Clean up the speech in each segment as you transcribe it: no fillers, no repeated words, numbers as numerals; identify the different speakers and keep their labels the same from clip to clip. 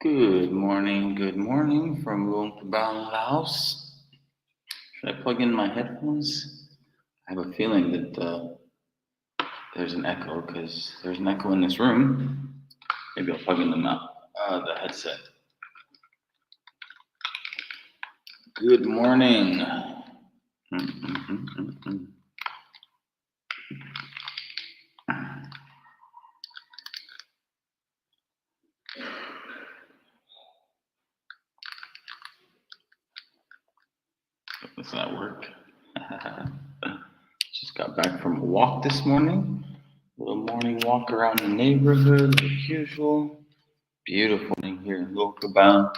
Speaker 1: Good morning from Laos. Should I plug in my headphones? I have a feeling that there's an echo because there's an echo in this room. Maybe I'll plug in the headset. Good morning. Does that work? Just got back from a walk this morning. A little morning walk around the neighborhood like usual. Beautiful thing here in Lokabao.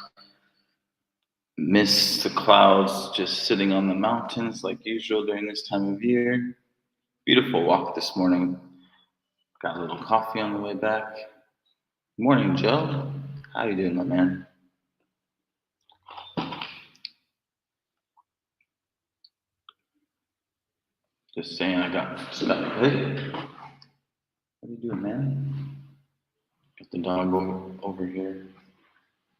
Speaker 1: Miss the clouds just sitting on the mountains like usual during this time of year. Beautiful walk this morning. Got a little coffee on the way back. Morning, Joe. How you doing, my man? Just saying I got stuff. Hey, what are you doing, man? Got the dog over here.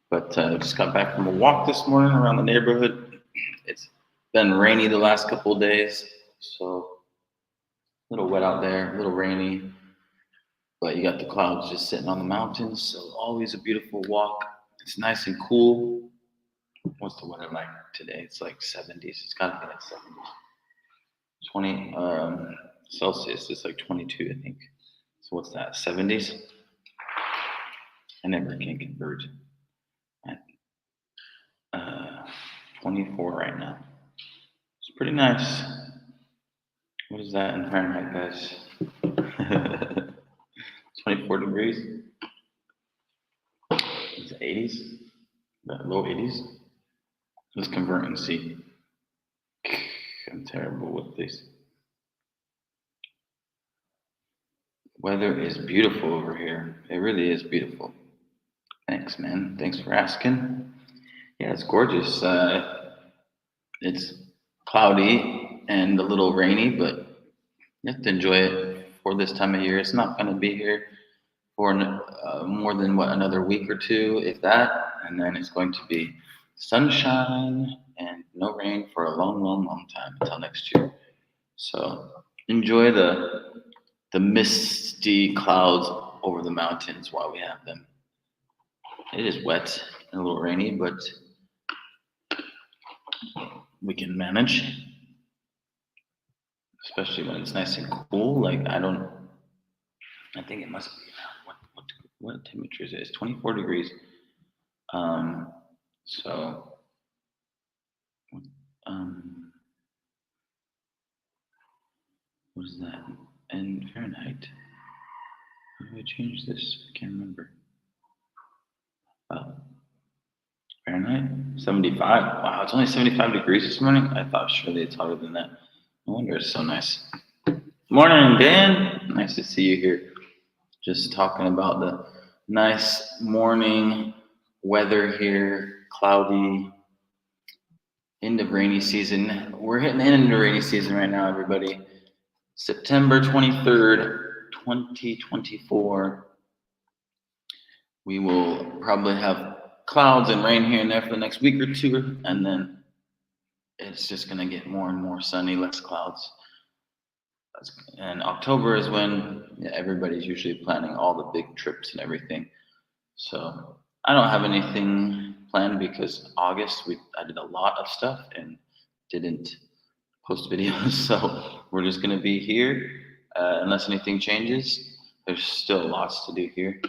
Speaker 1: But just got back from a walk this morning around the neighborhood. It's been rainy the last couple of days, so a little wet out there, a little rainy. But you got the clouds just sitting on the mountains, so always a beautiful walk. It's nice and cool. What's the weather like today? It's like 70s. It's got to be like 70s. 20 Celsius is like 22, I think. So what's that? 70s? I never can convert. At 24 right now. It's pretty nice. What is that in Fahrenheit, guys? 24 degrees. It's 80s. Low 80s. Let's convert and see. I'm terrible with this. Weather is beautiful over here. It really is beautiful. Thanks, man. Thanks for asking. Yeah, it's gorgeous. It's cloudy and a little rainy, but you have to enjoy it for this time of year. It's not going to be here for more than another week or two, if that, and then it's going to be sunshine and no rain for a long time until next year. So enjoy the misty clouds over the mountains while we have them. It is wet and a little rainy, but we can manage, especially when it's nice and cool. Like I think it must be what temperature is it? It's 24 degrees. So what is that in Fahrenheit? How do I change this? I can't remember. Fahrenheit? 75. Wow, it's only 75 degrees this morning. I thought surely it's hotter than that. No wonder it's so nice. Morning, Dan. Nice to see you here. Just talking about the nice morning weather here, cloudy, end of rainy season. We're hitting the end of the rainy season right now, everybody. September 23rd, 2024. We will probably have clouds and rain here and there for the next week or two, and then it's just going to get more and more sunny, less clouds. And October is when everybody's usually planning all the big trips and everything. So I don't have anything planned because August I did a lot of stuff and didn't post videos. So we're just going to be here unless anything changes. There's still lots to do here.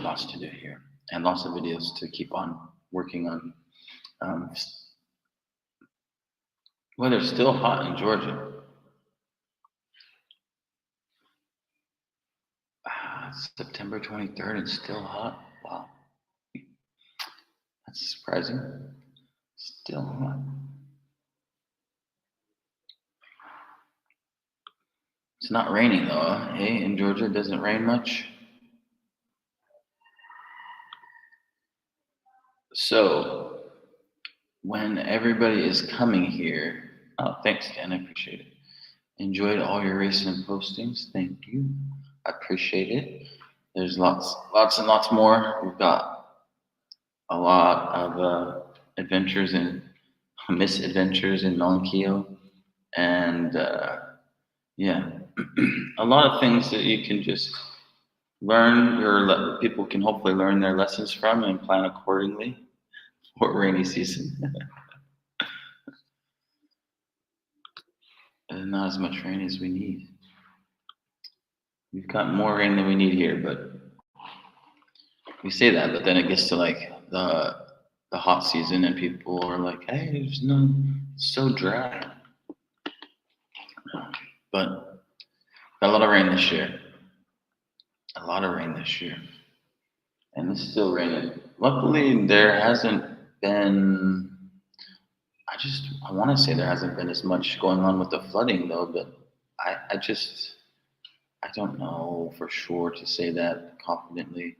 Speaker 1: Lots to do here. And lots of videos to keep on working on. Weather's still hot in Georgia. September 23rd and still hot. Wow. That's surprising. Still hot. It's not raining though. Hey, in Georgia it doesn't rain much. So when everybody is coming here, oh, thanks, Dan, I appreciate it. Enjoyed all your recent postings. Thank you. I appreciate it. There's lots and lots more. We've got a lot of adventures and misadventures in Nonkio, and yeah, a lot of things that you can just learn. People can hopefully learn their lessons from and plan accordingly for rainy season. And not as much rain as we need. We've got more rain than we need here, but we say that, but then it gets to like the hot season, and people are like, "Hey, there's no, it's so dry." But got a lot of rain this year. A lot of rain this year, and it's still raining. Luckily, there hasn't been. I want to say there hasn't been as much going on with the flooding though, but I don't know for sure to say that confidently.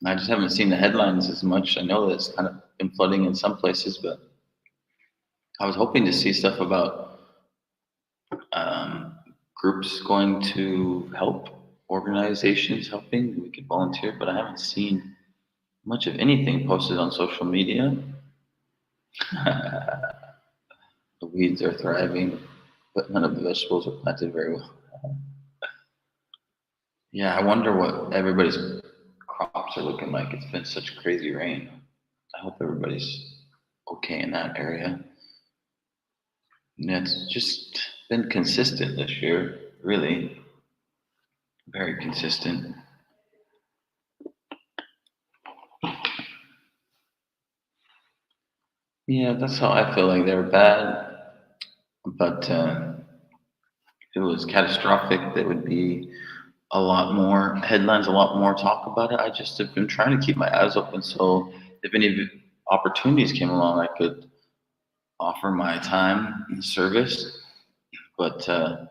Speaker 1: I just haven't seen the headlines as much. I know that it's kind of been flooding in some places, but I was hoping to see stuff about um, groups going to help, organizations helping. We could volunteer, but I haven't seen much of anything posted on social media. The weeds are thriving, but none of the vegetables are planted very well. Yeah, I wonder what everybody's crops are looking like. It's been such crazy rain. I hope everybody's okay in that area. And it's just been consistent this year, really. Very consistent. Yeah, that's how I feel like they're bad. But if it was catastrophic, there would be a lot more headlines, a lot more talk about it. I just have been trying to keep my eyes open, so if any opportunities came along, I could offer my time and service. But I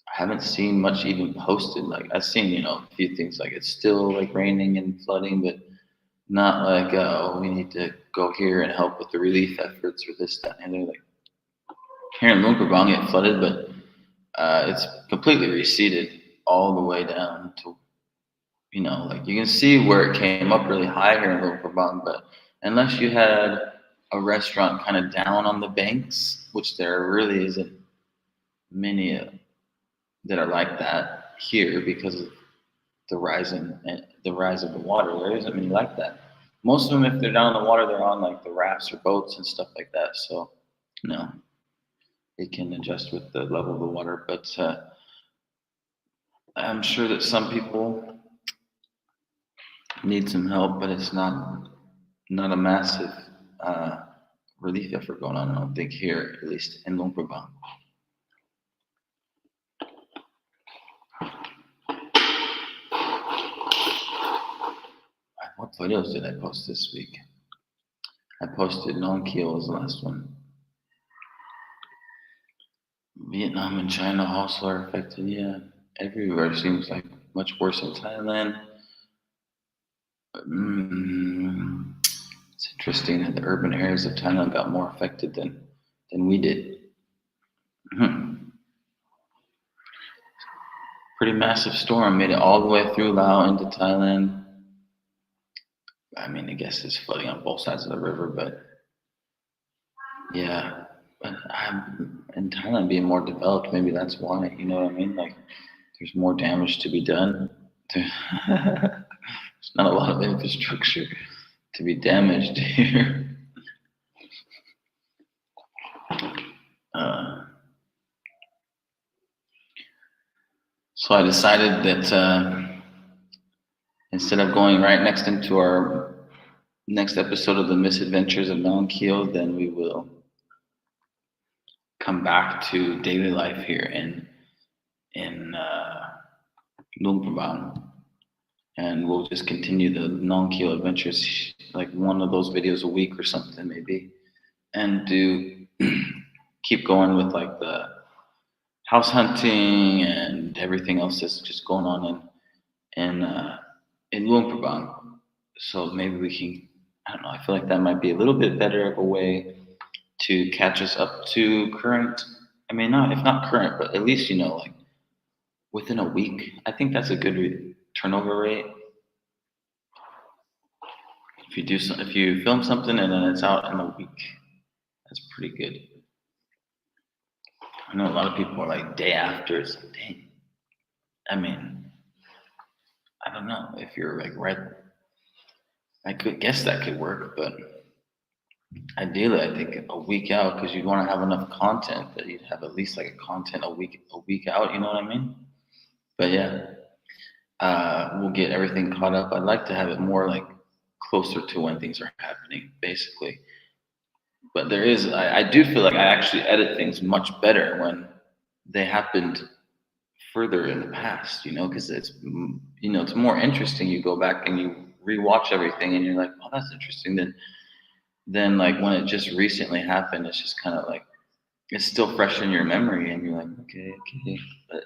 Speaker 1: haven't seen much even posted. Like I've seen, a few things like it's still like raining and flooding, but not like oh we need to go here and help with the relief efforts or this that and the other. Like here in Luang Prabang, it flooded, but it's completely receded all the way down to like you can see where it came up really high here in Luang Prabang, but unless you had a restaurant kind of down on the banks, which there really isn't many that are like that here because of the rise of the water. There isn't many like that. Most of them, if they're down in the water, they're on like the rafts or boats and stuff like that. So, they can adjust with the level of the water. But I'm sure that some people need some help, but it's not a massive uh, relief effort going on. I don't think here, at least in Luang Prabang. What videos did I post this week? I posted Non-Keo was the last one. Vietnam and China also are affected. Yeah, everywhere seems like much worse in Thailand. It's interesting that the urban areas of Thailand got more affected than we did. Pretty massive storm made it all the way through Laos into Thailand. I mean, I guess it's flooding on both sides of the river, but yeah. But in Thailand being more developed, maybe that's why. You know what I mean? Like, there's more damage to be done. There's not a lot of infrastructure to be damaged here. So I decided that instead of going right next into our next episode of the Misadventures of Nonkeo, then we will come back to daily life here in Luang Prabang, and we'll just continue the Nonkeo adventures, like one of those videos a week or something maybe, and do keep going with like the house hunting and everything else that's just going on in Luang Prabang. So maybe we can, I don't know, I feel like that might be a little bit better of a way to catch us up to current. I mean, not if not current, but at least like within a week. I think that's a good turnover rate. If you film something and then it's out in a week, that's pretty good. I know a lot of people are like day after. It's like, dang. I mean, I don't know if you're like red. I could guess that could work, but ideally, I think a week out because you'd want to have enough content that you'd have at least like a content a week out. You know what I mean? But yeah, we'll get everything caught up. I'd like to have it more like closer to when things are happening, basically. But I do feel like I actually edit things much better when they happened further in the past, because it's more interesting. You go back and you rewatch everything, and you're like, oh, that's interesting. Then like when it just recently happened, it's just kind of like it's still fresh in your memory, and you're like, okay. But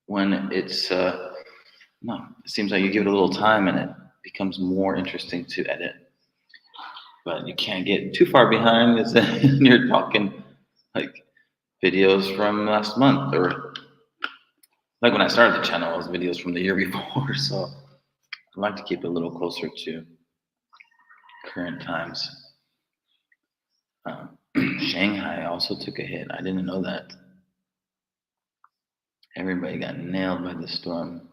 Speaker 1: when it's no, it seems like you give it a little time, and it becomes more interesting to edit. But you can't get too far behind as you're talking like videos from last month or like when I started the channel, it was videos from the year before. So I like to keep it a little closer to current times. Shanghai also took a hit. I didn't know that. Everybody got nailed by the storm.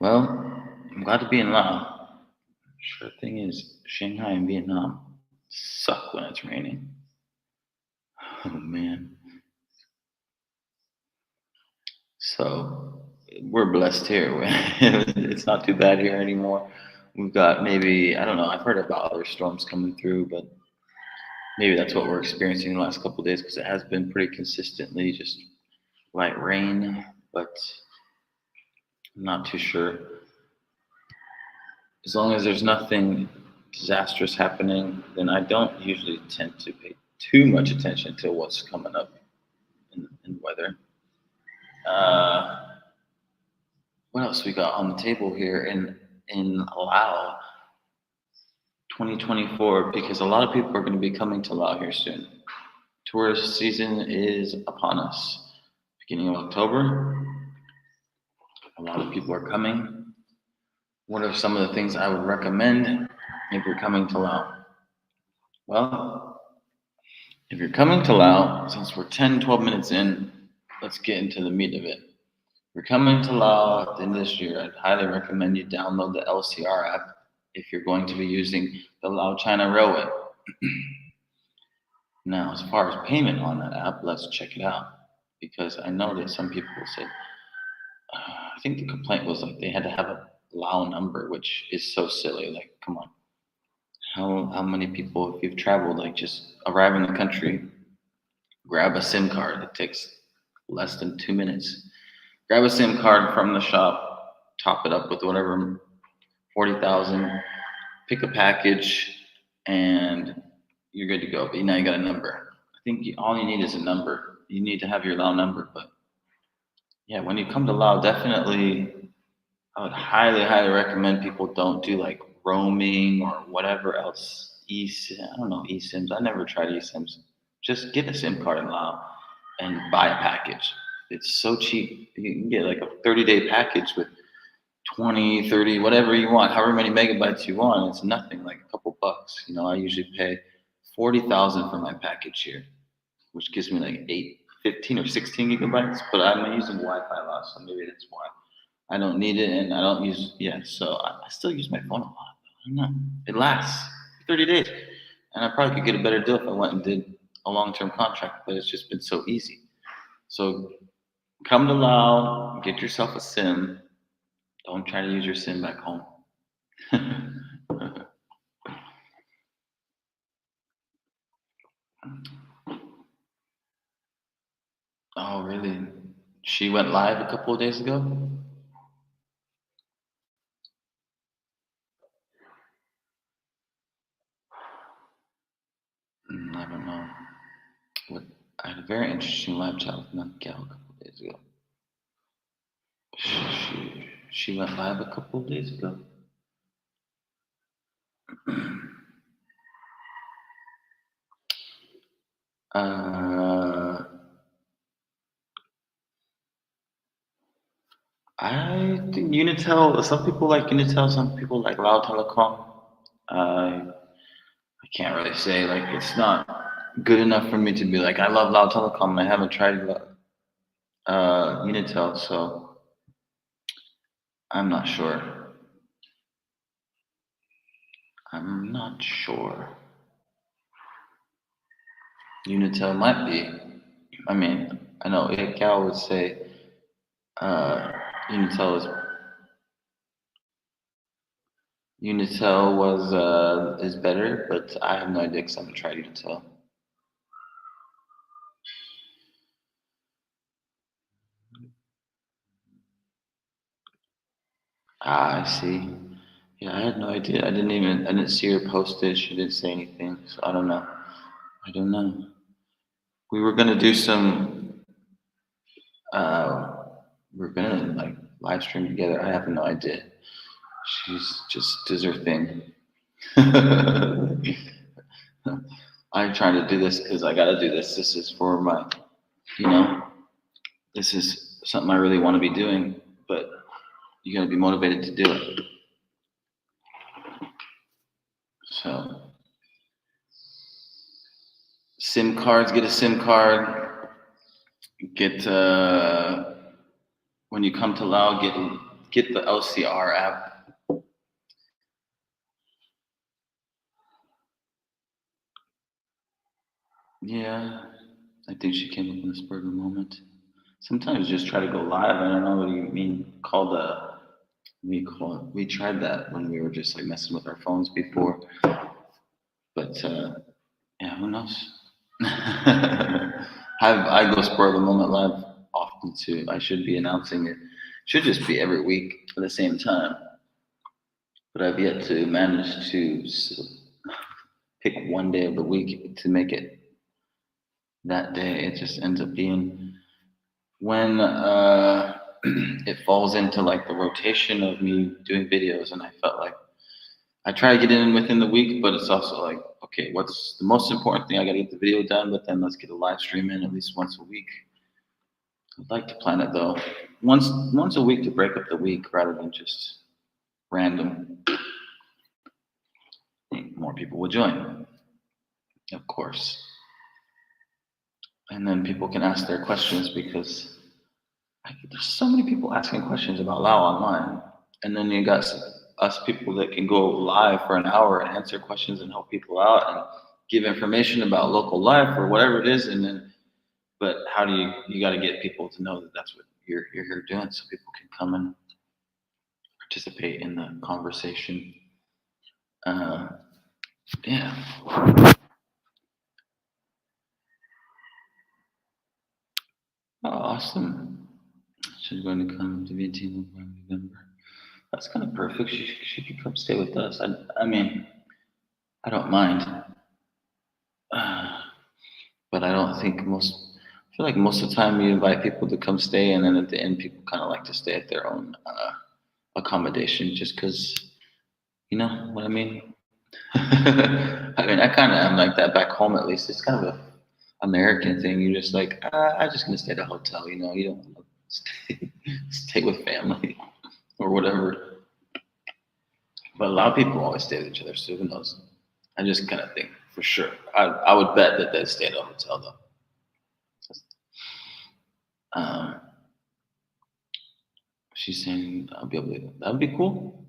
Speaker 1: Well, I'm glad to be in Laos. Sure thing is, Shanghai and Vietnam suck when it's raining. Oh man. So we're blessed here. It's not too bad here anymore. We've got maybe, I don't know, I've heard about other storms coming through, but maybe that's what we're experiencing the last couple of days because it has been pretty consistently just light rain, but I'm not too sure. As long as there's nothing disastrous happening, then I don't usually tend to pay too much attention to what's coming up in weather. Uh, what else we got on the table here in Laos 2024? Because a lot of people are going to be coming to Laos here soon. Tourist season is upon us. Beginning of October, a lot of people are coming. What are some of the things I would recommend if you're coming to Laos? Well, if you're coming to Laos, since we're 10, 12 minutes in, let's get into the meat of it. If you're coming to Laos at the end of this year, I'd highly recommend you download the LCR app if you're going to be using the Lao China Railway. Now, as far as payment on that app, let's check it out. Because I know that some people said, I think the complaint was like they had to have a Lao number, which is so silly. Like, come on. How many people, if you've traveled, like just arrive in the country, grab a SIM card. It takes less than 2 minutes. Grab a SIM card from the shop, top it up with whatever 40,000, pick a package, and you're good to go. But now you got a number. I think all you need is a number. You need to have your Lao number. But yeah, when you come to Lao, definitely, I would highly, highly recommend people don't do like roaming or whatever else. I don't know, eSIMs. I never tried eSIMs. Just get a SIM card in Lao and buy a package. It's so cheap. You can get like a 30-day package with 20, 30, whatever you want, however many megabytes you want. It's nothing, like a couple bucks. I usually pay 40,000 for my package here, which gives me like 15 or 16 gigabytes, but I'm using Wi-Fi a lot, so maybe that's why. I don't need it, and I don't use, so I still use my phone a lot. I don't know. It lasts 30 days, and I probably could get a better deal if I went and did a long-term contract, but it's just been so easy. So come to Lao, get yourself a SIM. Don't try to use your SIM back home. Oh, really? She went live a couple of days ago? I don't know. What, I had a very interesting live chat with Miguel a couple of days ago. She went live a couple of days ago. uh, I think Unitel. Some people like Unitel. Some people like Lao Telecom. I I can't really say like it's not good enough for me to be like I love Lao Telecom. I haven't tried Unitel, so I'm not sure. I'm not sure. Unitel might be. I mean, I know Cal would say uh, Unitel is Unitel is better, but I have no idea because I haven't tried Unitel. Ah, I see. Yeah, I had no idea. I didn't see her post it. She didn't say anything, so I don't know. I don't know. We were gonna do some. Uh, we're gonna like live stream together. I have no idea. She's just does her thing. I'm trying to do this because I gotta do this. This is for my, you know, this is something I really want to be doing, but you gotta be motivated to do it. So, SIM cards, get a SIM card. Get when you come to Lao, get the LCR app. Yeah, I think she came up in the spur of the moment. Sometimes just try to go live. I don't know what you mean. We tried that when we were just like messing with our phones before, but yeah, who knows? I go spur of the moment live often too. I should be announcing it. Should just be every week at the same time, but I've yet to manage to pick one day of the week to make it that day. It just ends up being when it falls into like the rotation of me doing videos, and I felt like I try to get in within the week, but it's also like, okay, what's the most important thing? I got to get the video done, but then let's get a live stream in at least once a week. I'd like to plan it though, once a week to break up the week rather than just random. I think more people will join, of course, and then people can ask their questions because there's so many people asking questions about Lao online, and then you got us people that can go live for an hour and answer questions and help people out and give information about local life or whatever it is, and then but how do you got to get people to know that that's what you're here doing so people can come and participate in the conversation. Uh, yeah. Oh, awesome. She's going to come to VT in November. That's kind of perfect. She could come stay with us. I mean, I don't mind. Uh, but I don't think I feel like most of the time you invite people to come stay, and then at the end, people kind of like to stay at their own accommodation just because, you know what I mean? I mean, I kind of am like that back home at least. It's kind of a American thing. You're just like, I'm just going to stay at a hotel, you don't want to stay with family or whatever. But a lot of people always stay with each other, so who knows? I just kind of think for sure. I would bet that they'd stay at a hotel though. Um, she's saying I'll be able to. That would be cool.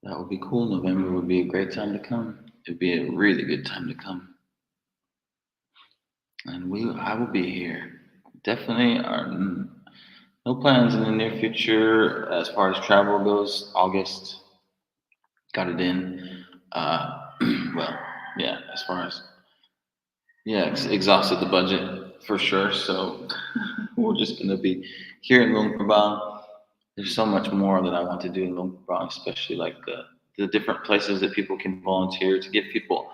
Speaker 1: That would be cool. November would be a great time to come. It'd be a really good time to come, and I will be here. Definitely are no plans in the near future as far as travel goes. August got it in. Well, yeah, as far as yeah, exhausted the budget for sure. So we're just gonna be here in Luang Prabang. There's so much more that I want to do in Luang Prabang, especially like the different places that people can volunteer to give people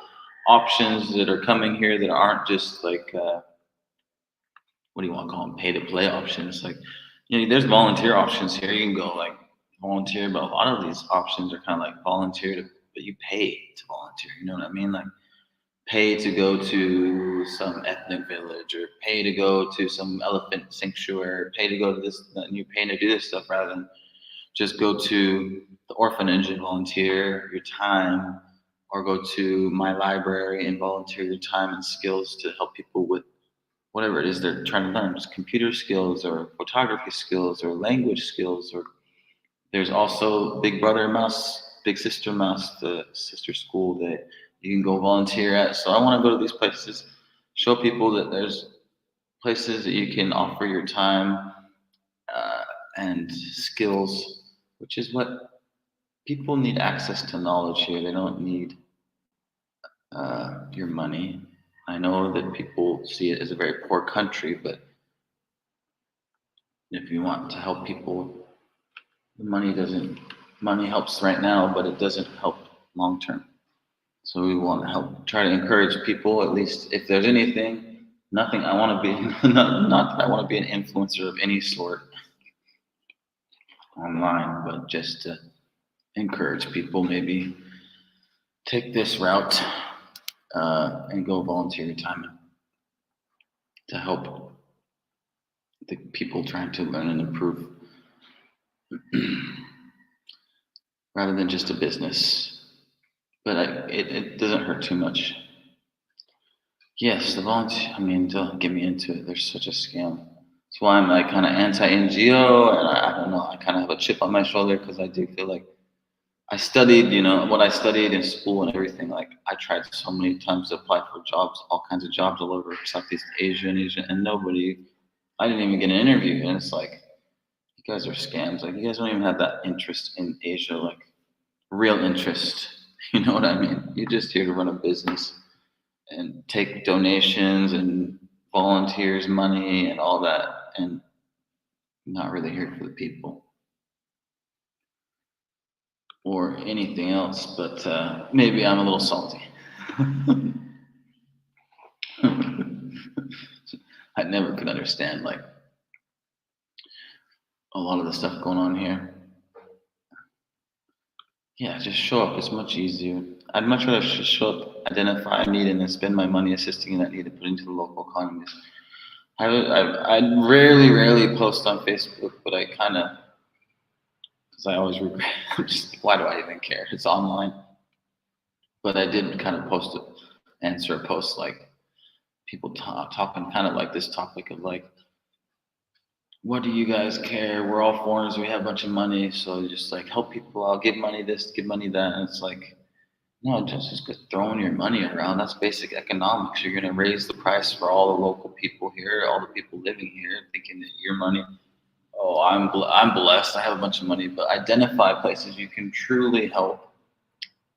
Speaker 1: options that are coming here that aren't just like what do you want to call them, pay to play options. Like there's volunteer options here. You can go like volunteer, but a lot of these options are kind of like volunteer to, but you pay to volunteer. You know what I mean? Like pay to go to some ethnic village or pay to go to some elephant sanctuary, pay to go to this, and you're paying to do this stuff rather than just go to the orphanage and volunteer your time, or go to my library and volunteer your time and skills to help people with whatever it is they're trying to learn, just computer skills or photography skills or language skills. Or there's also Big Brother Mouse, Big Sister Mouse, the sister school that you can go volunteer at. So I want to go to these places, show people that there's places that you can offer your time uh, and skills, which is what people need. Access to knowledge here. They don't need your money. I know that people see it as a very poor country, but if you want to help people, the money helps right now, but it doesn't help long term. So we want to help, try to encourage people, at least if there's anything, nothing I want to be, not that I want to be an influencer of any sort online, but just to encourage people, maybe take this route and go volunteer your time to help the people trying to learn and improve rather than just a business. But it doesn't hurt too much. Yes, the volunteer. I mean, don't get me into it. There's such a scam. That's why I'm like kind of anti NGO, and I don't know. I kind of have a chip on my shoulder because I do feel like I studied, what I studied in school and everything. Like I tried so many times to apply for jobs, all kinds of jobs all over Southeast Asia and Asia, and nobody. I didn't even get an interview, and it's like you guys are scams. Like you guys don't even have that interest in Asia, like real interest. You know what I mean? You're just here to run a business and take donations and volunteers money and all that, and not really here for the people or anything else. But maybe I'm a little salty. I never could understand like a lot of the stuff going on here. Yeah, just show up. It's much easier. I'd much rather show up, identify a need, and then spend my money assisting in that need and put into the local economies. I rarely post on Facebook, but I kind of, because I always regret, just, why do I even care? It's online. But I did kind of answer a post like people talking kind of like this topic of like, what do you guys care? We're all foreigners. We have a bunch of money. So just like help people out, give money this, give money that. And it's like, no, just throwing your money around. That's basic economics. You're going to raise the price for all the local people here, all the people living here, thinking that your money. Oh, I'm blessed. I have a bunch of money, but identify places you can truly help.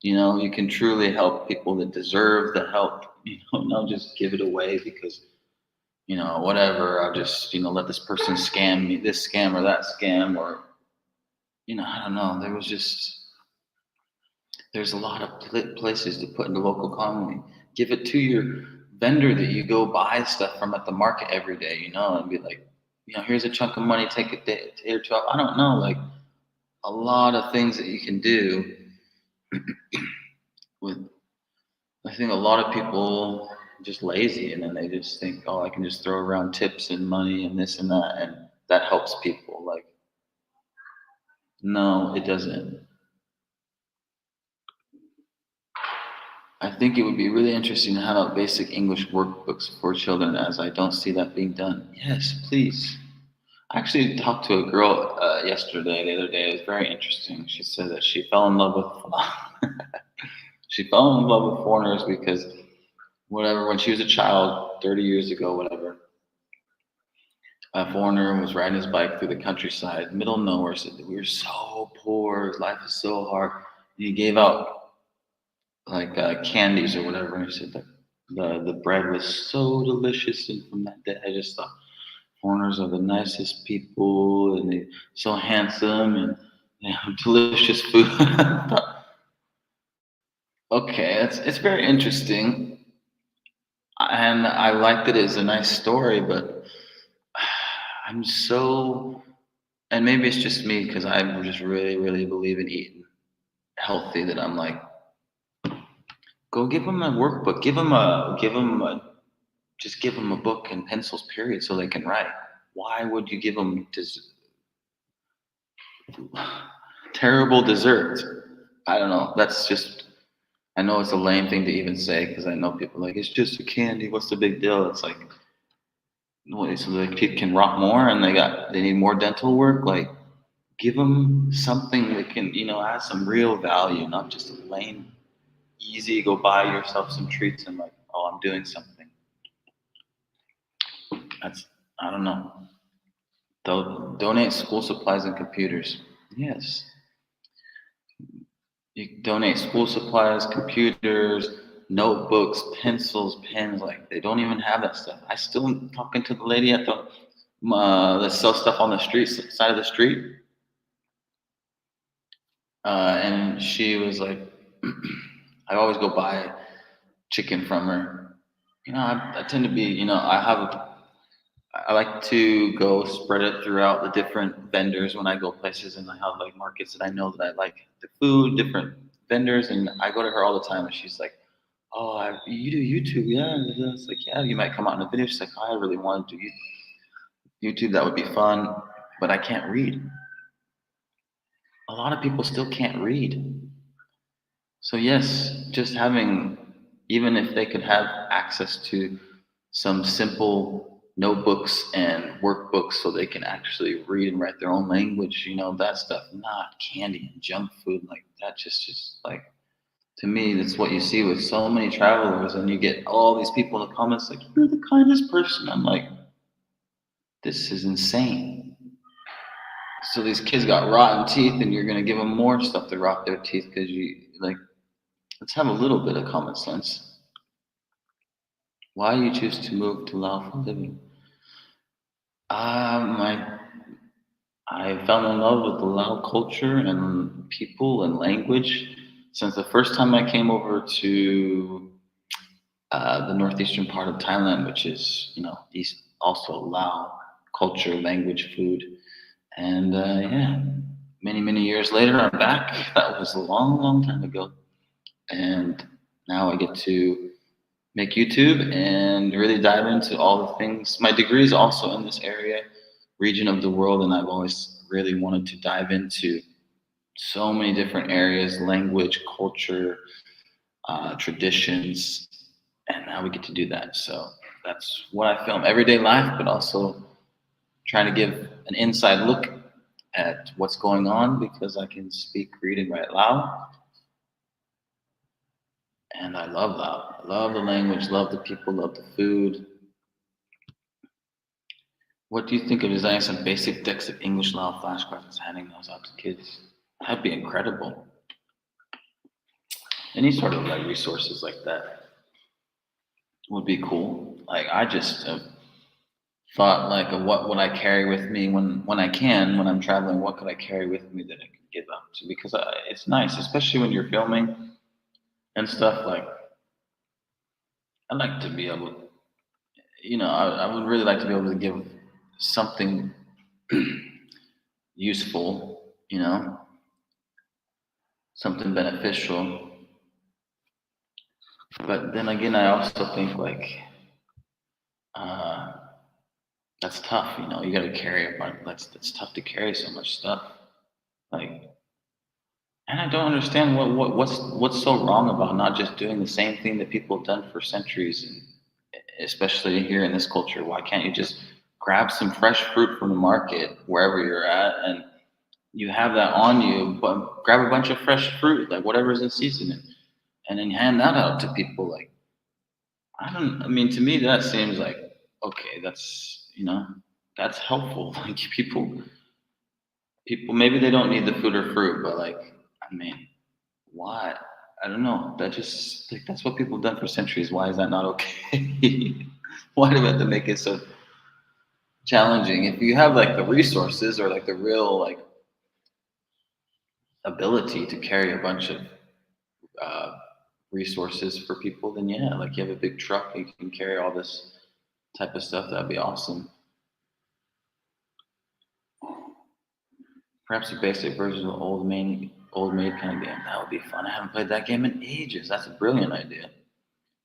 Speaker 1: You can truly help people that deserve the help. Not just give it away because whatever. I'll just let this person scam me, this scam or that scam, or I don't know. There's a lot of places to put in the local economy. Give it to your vendor that you go buy stuff from at the market every day, and be like, here's a chunk of money, take a day or two off. I don't know, like a lot of things that you can do with. I think a lot of people just lazy, and then they just think, oh, I can just throw around tips and money and this and that, and that helps people. Like, no, it doesn't. I think it would be really interesting to have out basic English workbooks for children, as I don't see that being done. Yes, please. I actually talked to a girl the other day. It was very interesting. She said that she fell in love with she fell in love with foreigners because whatever, when she was a child, 30 years ago, whatever, a foreigner was riding his bike through the countryside, middle of nowhere, said that we were so poor, life is so hard. And he gave out like candies or whatever. And he said that the bread was so delicious, and from that day, I just thought foreigners are the nicest people, and they so handsome, and they have delicious food. Okay, it's very interesting, and I like that it's a nice story, but I'm so, and maybe it's just me because I just really believe in eating healthy that I'm like Go give them a workbook. Just give them a book and pencils, period, so they can write. Why would you give them terrible dessert? I don't know. That's just. I know it's a lame thing to even say because I know people are like it's just a candy. What's the big deal? It's like, so the kid can rot more, and they need more dental work. Like, give them something that can add some real value, not just a lame, easy go buy yourself some treats and like, oh, I'm doing something. That's I don't know. They'll donate school supplies and computers. Yes. You donate school supplies, computers, notebooks, pencils, pens. Like they don't even have that stuff. I still am talking to the lady at the that sells stuff on the side of the street, and she was like, I always go buy chicken from her. I tend to be, I like to go spread it throughout the different vendors when I go places, and I have like markets that I know that I like the food, different vendors, and I go to her all the time, and she's like, "Oh, you do YouTube, yeah?" And it's like, "Yeah, you might come out in a video." She's like, "Oh, I really want to do YouTube. That would be fun, but I can't read." A lot of people still can't read. So yes, just having, even if they could have access to some simple notebooks and workbooks so they can actually read and write their own language, that stuff, not candy and junk food like that. Just like, to me, that's what you see with so many travelers, and you get all these people in the comments like, "You're the kindest person." I'm like, this is insane. So these kids got rotten teeth, and you're gonna give them more stuff to rot their teeth because you like. Let's have a little bit of common sense. Why you choose to move to Laos for living? Um, I I fell in love with the Lao culture and people and language since the first time I came over to the northeastern part of Thailand, which is east also Lao culture, language, food, and yeah, many years later I'm back. That was a long time ago, and now I get to make YouTube and really dive into all the things. My degree is also in this area, region of the world, and I've always really wanted to dive into so many different areas, language, culture, traditions, and now we get to do that. So that's what I film, everyday life, but also trying to give an inside look at what's going on because I can speak, read, and write Lao. And I love Lao. I love the language, love the people, love the food. What do you think of designing some basic decks of English Lao flashcards and handing those out to kids? That'd be incredible. Any sort of like resources like that would be cool. Like I just thought like of what would I carry with me when I can when I'm traveling. What could I carry with me that I could give up to? Because it's nice, especially when you're filming and stuff. Like I like to be able, I would really like to be able to give something useful, something beneficial. But then again, I also think like uh, that's tough. You got to carry a bunch. That's tough to carry so much stuff. Like, and I don't understand what's so wrong about not just doing the same thing that people have done for centuries, and especially here in this culture. Why can't you just grab some fresh fruit from the market wherever you're at, and you have that on you, but grab a bunch of fresh fruit, like whatever's in season, and then hand that out to people. Like, I mean, to me, that seems like, okay, that's helpful. Like people, maybe they don't need the food or fruit, but like, I mean, why? I don't know. That just, like, that's what people have done for centuries. Why is that not okay? Why do we have to make it so challenging? If you have like the resources or like the real like ability to carry a bunch of uh, resources for people, then yeah, like you have a big truck, you can carry all this type of stuff. That'd be awesome. Perhaps a basic version of old maid kind of game. That would be fun. I haven't played that game in ages. That's a brilliant idea.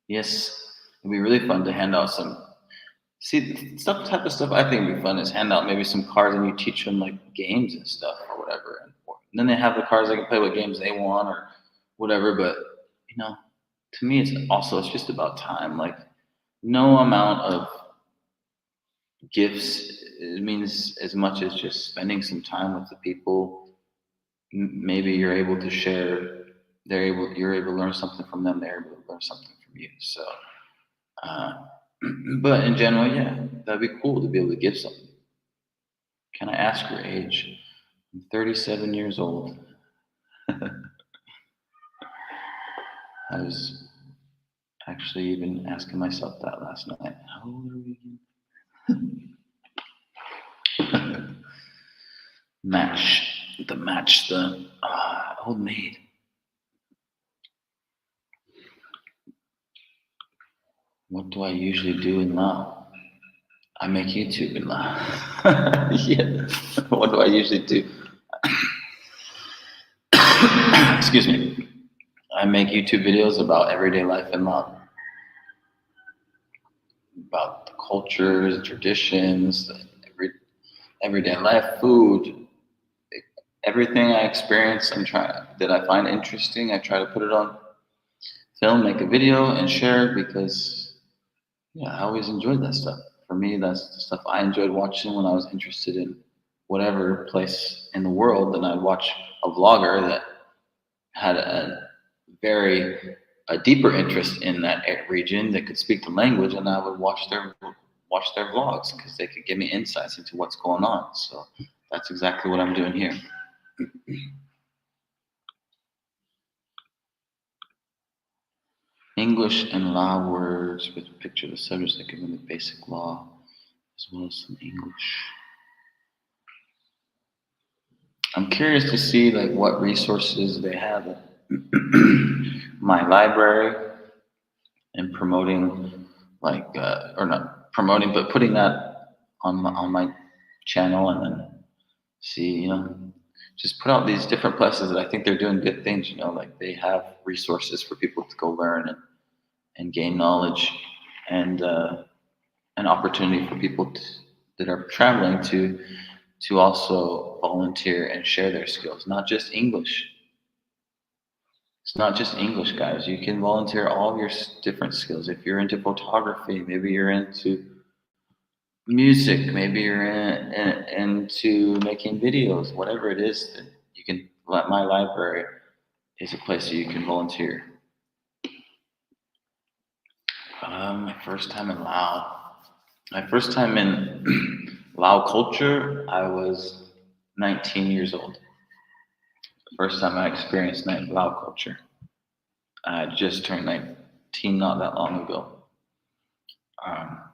Speaker 1: Yes, it'd be really fun to hand out some. See, stuff type of stuff I think would be fun is hand out maybe some cards and you teach them like games and stuff or whatever. And then they have the cards they can play what games they want or whatever. But you know, to me, it's just about time. Like no amount of gifts means as much as just spending some time with the people. Maybe you're able to share. You're able to learn something from them. They're able to learn something from you. So. Uh, but in general, yeah, that'd be cool to be able to give something. Can I ask your age? I'm 37 years old. I was actually even asking myself that last night. How old are we again? match the old maid. What do I usually do in Lao? I make YouTube in Lao. Yeah. What do I usually do? Excuse me. I make YouTube videos about everyday life in Lao. About the cultures, traditions, everyday life, food, everything I experience that I find interesting, I try to put it on film, make a video, and share it because, yeah, I always enjoyed that stuff. For me, that's the stuff I enjoyed watching when I was interested in whatever place in the world. And I'd watch a vlogger that had a deeper interest in that region that could speak the language, and I would watch their vlogs because they could give me insights into what's going on. So that's exactly what I'm doing here. English and Lao words with a picture of the subjects that give them the basic law, as well as some English. I'm curious to see like what resources they have at my library and promoting or not promoting, but putting that on my channel and then see, just put out these different places that I think they're doing good things, like they have resources for people to go learn and gain knowledge and an opportunity for people that are traveling to also volunteer and share their skills, not just English. It's not just English, guys. You can volunteer all of your different skills. If you're into photography, maybe you're into music, maybe you're into making videos, whatever it is that you can. My library is a place that you can volunteer. My first time in Laos. My first time in Lao culture, I was 19 years old. The first time I experienced Lao culture. I just turned 19 not that long ago.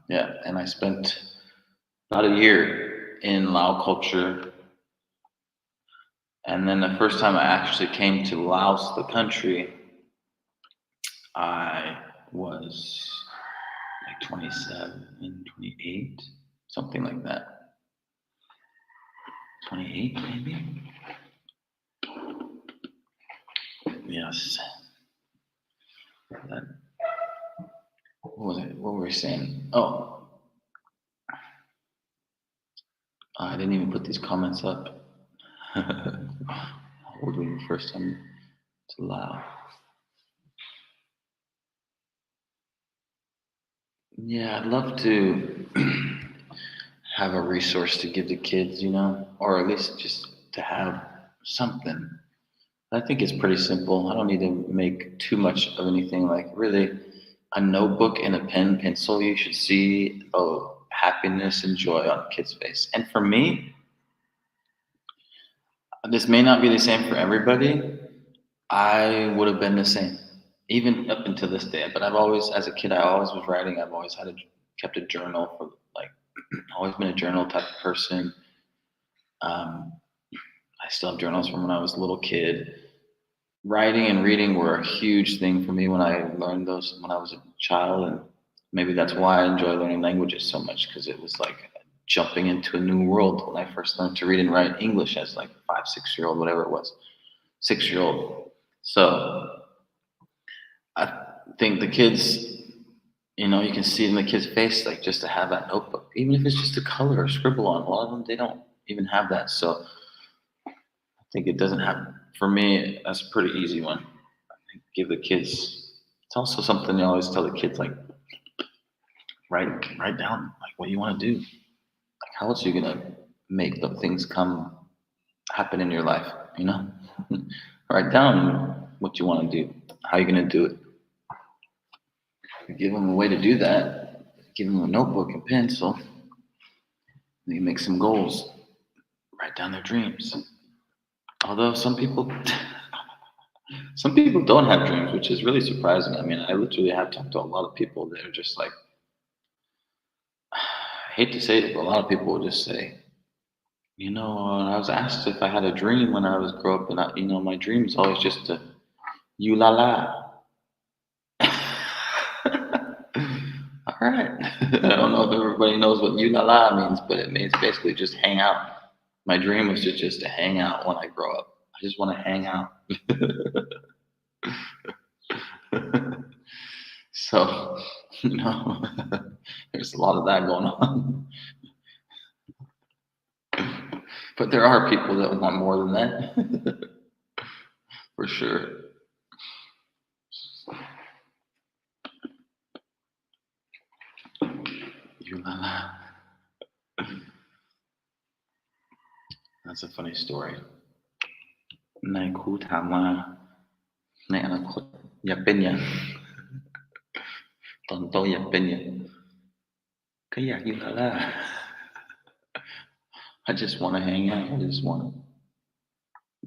Speaker 1: Yeah, and I spent about a year in Lao culture. And then the first time I actually came to Laos, the country, I was like 27, 28, something like that. 28, maybe? Yes. What was it? What were we saying? Oh. I didn't even put these comments up. How old were you first time to Laos? Yeah, I'd love to have a resource to give to kids, or at least just to have something. I think it's pretty simple. I don't need to make too much of anything. Like really, a notebook and a pen, pencil. You should see happiness and joy on a kid's face. And for me, this may not be the same for everybody. I would have been the same, even up until this day. But I've always, as a kid, I always was writing. I've always kept a journal for always been a journal type of person. I still have journals from when I was a little kid. Writing and reading were a huge thing for me when I learned those when I was a child, and maybe that's why I enjoy learning languages so much because it was like jumping into a new world when I first learned to read and write English as like 5, 6-year-old, whatever it was. 6-year-old. So I think the kids, you can see it in the kid's face, like just to have that notebook, even if it's just a color or scribble on. A lot of them, they don't even have that. So I think it doesn't have, for me, that's a pretty easy one. Give the kids, it's also something I always tell the kids, like, write down, like, what you want to do. Like, how else are you going to make the things happen in your life, you know? Write down what you want to do, how you're going to do it. Give them a way to do that. Give them a notebook and pencil. They make some goals. Write down their dreams. Although some people don't have dreams, which is really surprising. I mean, I literally have talked to a lot of people that are just like, I hate to say it, but a lot of people will just say, I was asked if I had a dream when I was grow up, and my dream is always just to you la la. All right. I don't know if everybody knows what you la la means, but it means basically just hang out. My dream was just to hang out when I grow up. I just want to hang out. So, there's a lot of that going on. But there are people that want more than that. For sure. That's a funny story. นายครูถามว่าในอนาคตอยากเป็นอย่างตอนโตอยากเป็นอย่างก็อยากอยู่กับล่ะ I just want to hang out. I just want to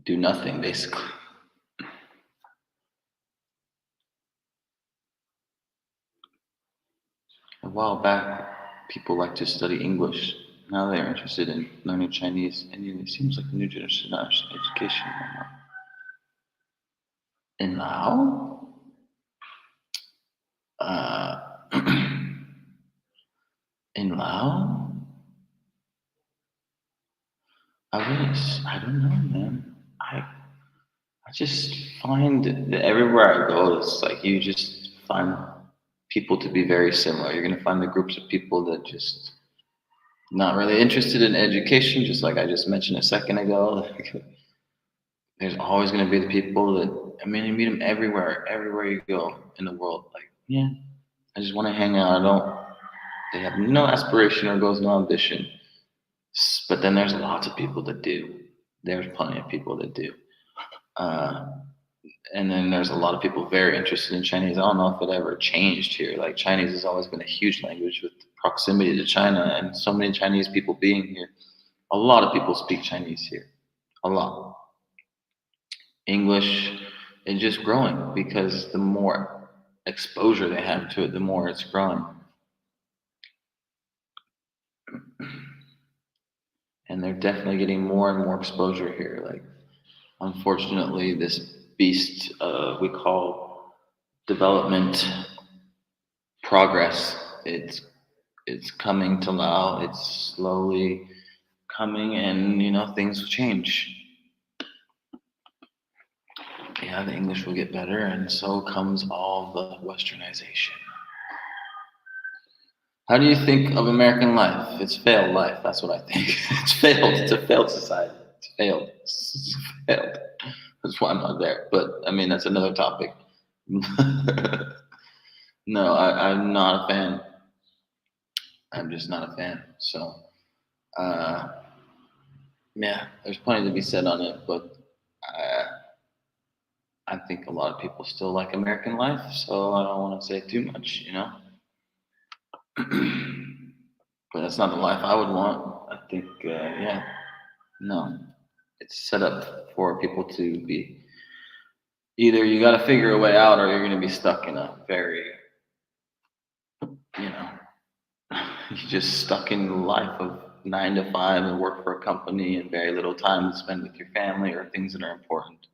Speaker 1: do nothing, basically. A while back, people liked to study English. Now they're interested in learning Chinese, and it seems like a new generation of education right now. In Laos? In Laos? I don't know, man. I just find that everywhere I go, it's like you just find people to be very similar. You're going to find the groups of people that just not really interested in education, just like I just mentioned a second ago. There's always going to be the people that, I mean, you meet them everywhere you go in the world. Like, yeah, I just want to hang out. They have no aspiration or goals, no ambition. But then there's lots of people that do. There's plenty of people that do. And then there's a lot of people very interested in Chinese. I don't know if it ever changed here. Like, Chinese has always been a huge language with proximity to China and so many Chinese people being here. A lot of people speak Chinese here. A lot. English is just growing because the more exposure they have to it, the more it's growing. And they're definitely getting more and more exposure here. Like, unfortunately, this beast we call development progress, it's coming to Laos. It's slowly coming, and things will change. Yeah, the English will get better, and so comes all the westernization. How do you think of American life? It's failed life. That's what I think. It's failed. It's a failed society. It's failed. It's failed. That's why I'm not there. But I mean, that's another topic. No, I'm not a fan. I'm just not a fan. So, yeah, there's plenty to be said on it, but I think a lot of people still like American life, so I don't want to say too much, But that's not the life I would want. I think, yeah, no. It's set up for people to be, either you got to figure a way out or you're going to be stuck in a very, you're just stuck in the life of 9 to 5 and work for a company and very little time to spend with your family or things that are important.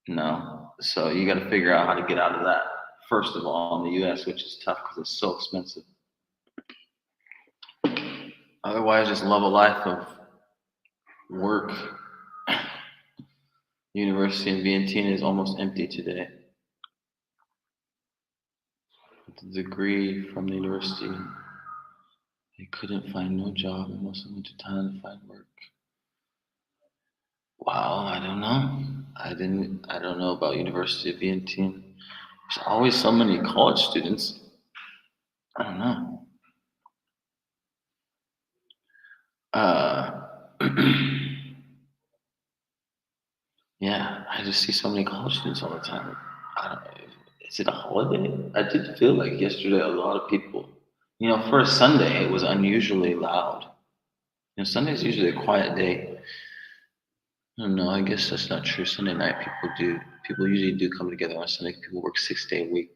Speaker 1: No. So you got to figure out how to get out of that. First of all, in the U.S., which is tough because it's so expensive. Otherwise, just love a life of work, The university in Vientiane is almost empty today. With the degree from the university, they couldn't find no job and mostly went to Thailand to find work. Wow, I don't know. I don't know about University of Vientiane. There's always so many college students. I don't know. Uh, yeah, I just see so many college students all the time. I don't know. Is it a holiday? I did feel like yesterday a lot of people, for a Sunday, it was unusually loud. Sunday's usually a quiet day. I don't know. I guess that's not true. Sunday night, people usually do come together on Sunday. People work 6 day a week,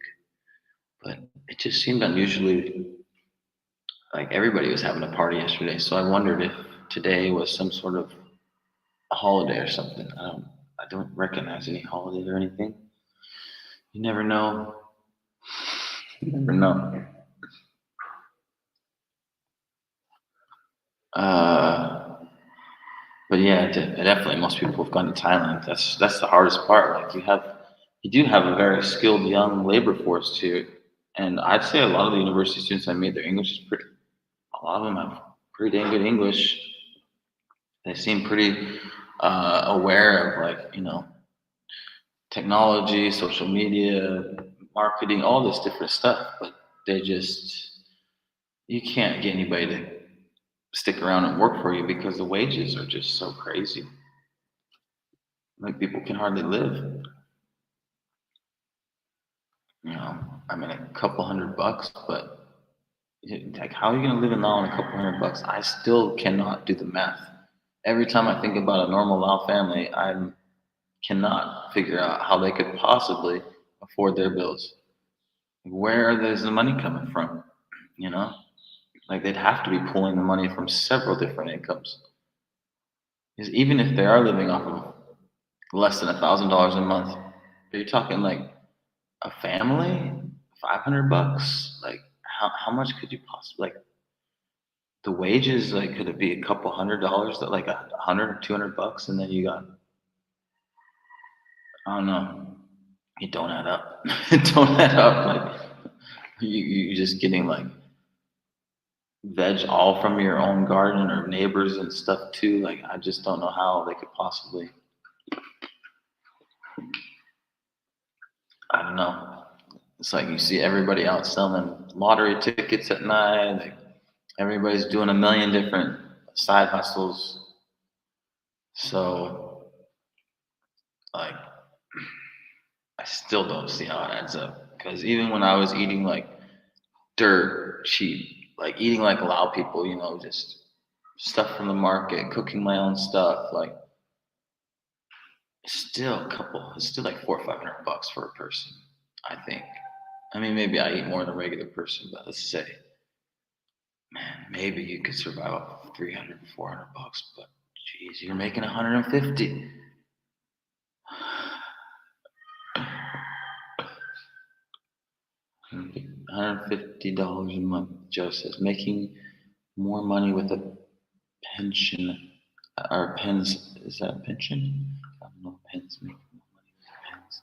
Speaker 1: but it just seemed unusually like everybody was having a party yesterday. So I wondered if today was some sort of a holiday or something. I don't recognize any holiday or anything. You never know. You never know. Uh, but yeah, definitely most people have gone to Thailand. That's the hardest part. Like you do have a very skilled young labor force too, and I'd say a lot of the university students I made, their English is pretty. A lot of them have pretty dang good English. They seem pretty aware of like technology, social media, marketing, all this different stuff. But they just you can't get anybody to stick around and work for you because the wages are just so crazy. Like people can hardly live. I mean, a couple $100, but like, how are you gonna live in Lao on a couple $100? I still cannot do the math. Every time I think about a normal Lao family, I cannot figure out how they could possibly afford their bills. Where is the money coming from? You know, like they'd have to be pulling the money from several different incomes. Because even if they are living off of less than $1,000 a month, you're talking like a family, $500. Like how much could you possibly like the wages? Like could it be a couple $100 that like $100 or $200, and then you got I don't know. It don't add up. It don't add up. Like you're just getting like veg all from your own garden or neighbors and stuff too. Like I just don't know how they could possibly. I don't know. It's like you see everybody out selling lottery tickets at night. Like everybody's doing a million different side hustles. So like I still don't see how it adds up. Because even when I was eating like dirt cheap, like eating like Lao people, just stuff from the market, cooking my own stuff, like it's still like 400 or 500 bucks for a person, I think. I mean, maybe I eat more than a regular person, but let's say, man, maybe you could survive off of 300, 400 bucks, but geez, you're making 150. $150 a month, Joe says, making more money with a pension. Or pens, is that a pension? I don't know if pens make more money with pens.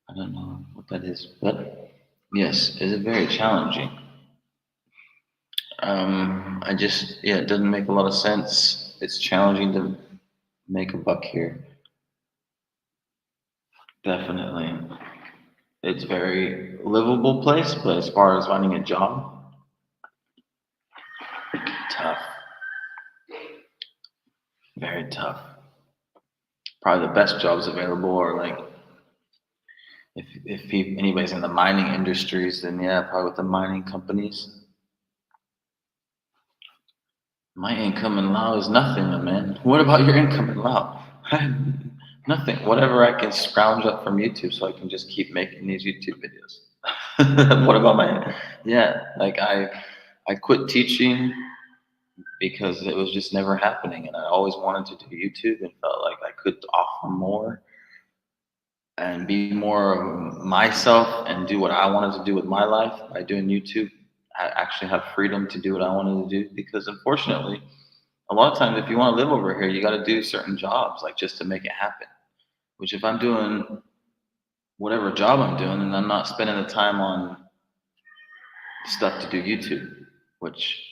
Speaker 1: I don't know what that is, but yes, it's very challenging. Yeah, it doesn't make a lot of sense. It's challenging to make a buck here. Definitely. It's very livable place, but as far as finding a job, tough. Very tough. Probably the best jobs available are like if anybody's in the mining industries, then yeah, probably with the mining companies. My income in Lao is nothing, my man. What about your income in Lao? Nothing. Whatever I can scrounge up from YouTube so I can just keep making these YouTube videos. What about my yeah, like I quit teaching because it was just never happening and I always wanted to do YouTube and felt like I could offer more and be more of myself and do what I wanted to do with my life by doing YouTube. I actually have freedom to do what I wanted to do because unfortunately a lot of times if you want to live over here you got to do certain jobs like just to make it happen. Which if I'm doing whatever job I'm doing and I'm not spending the time on stuff to do YouTube, which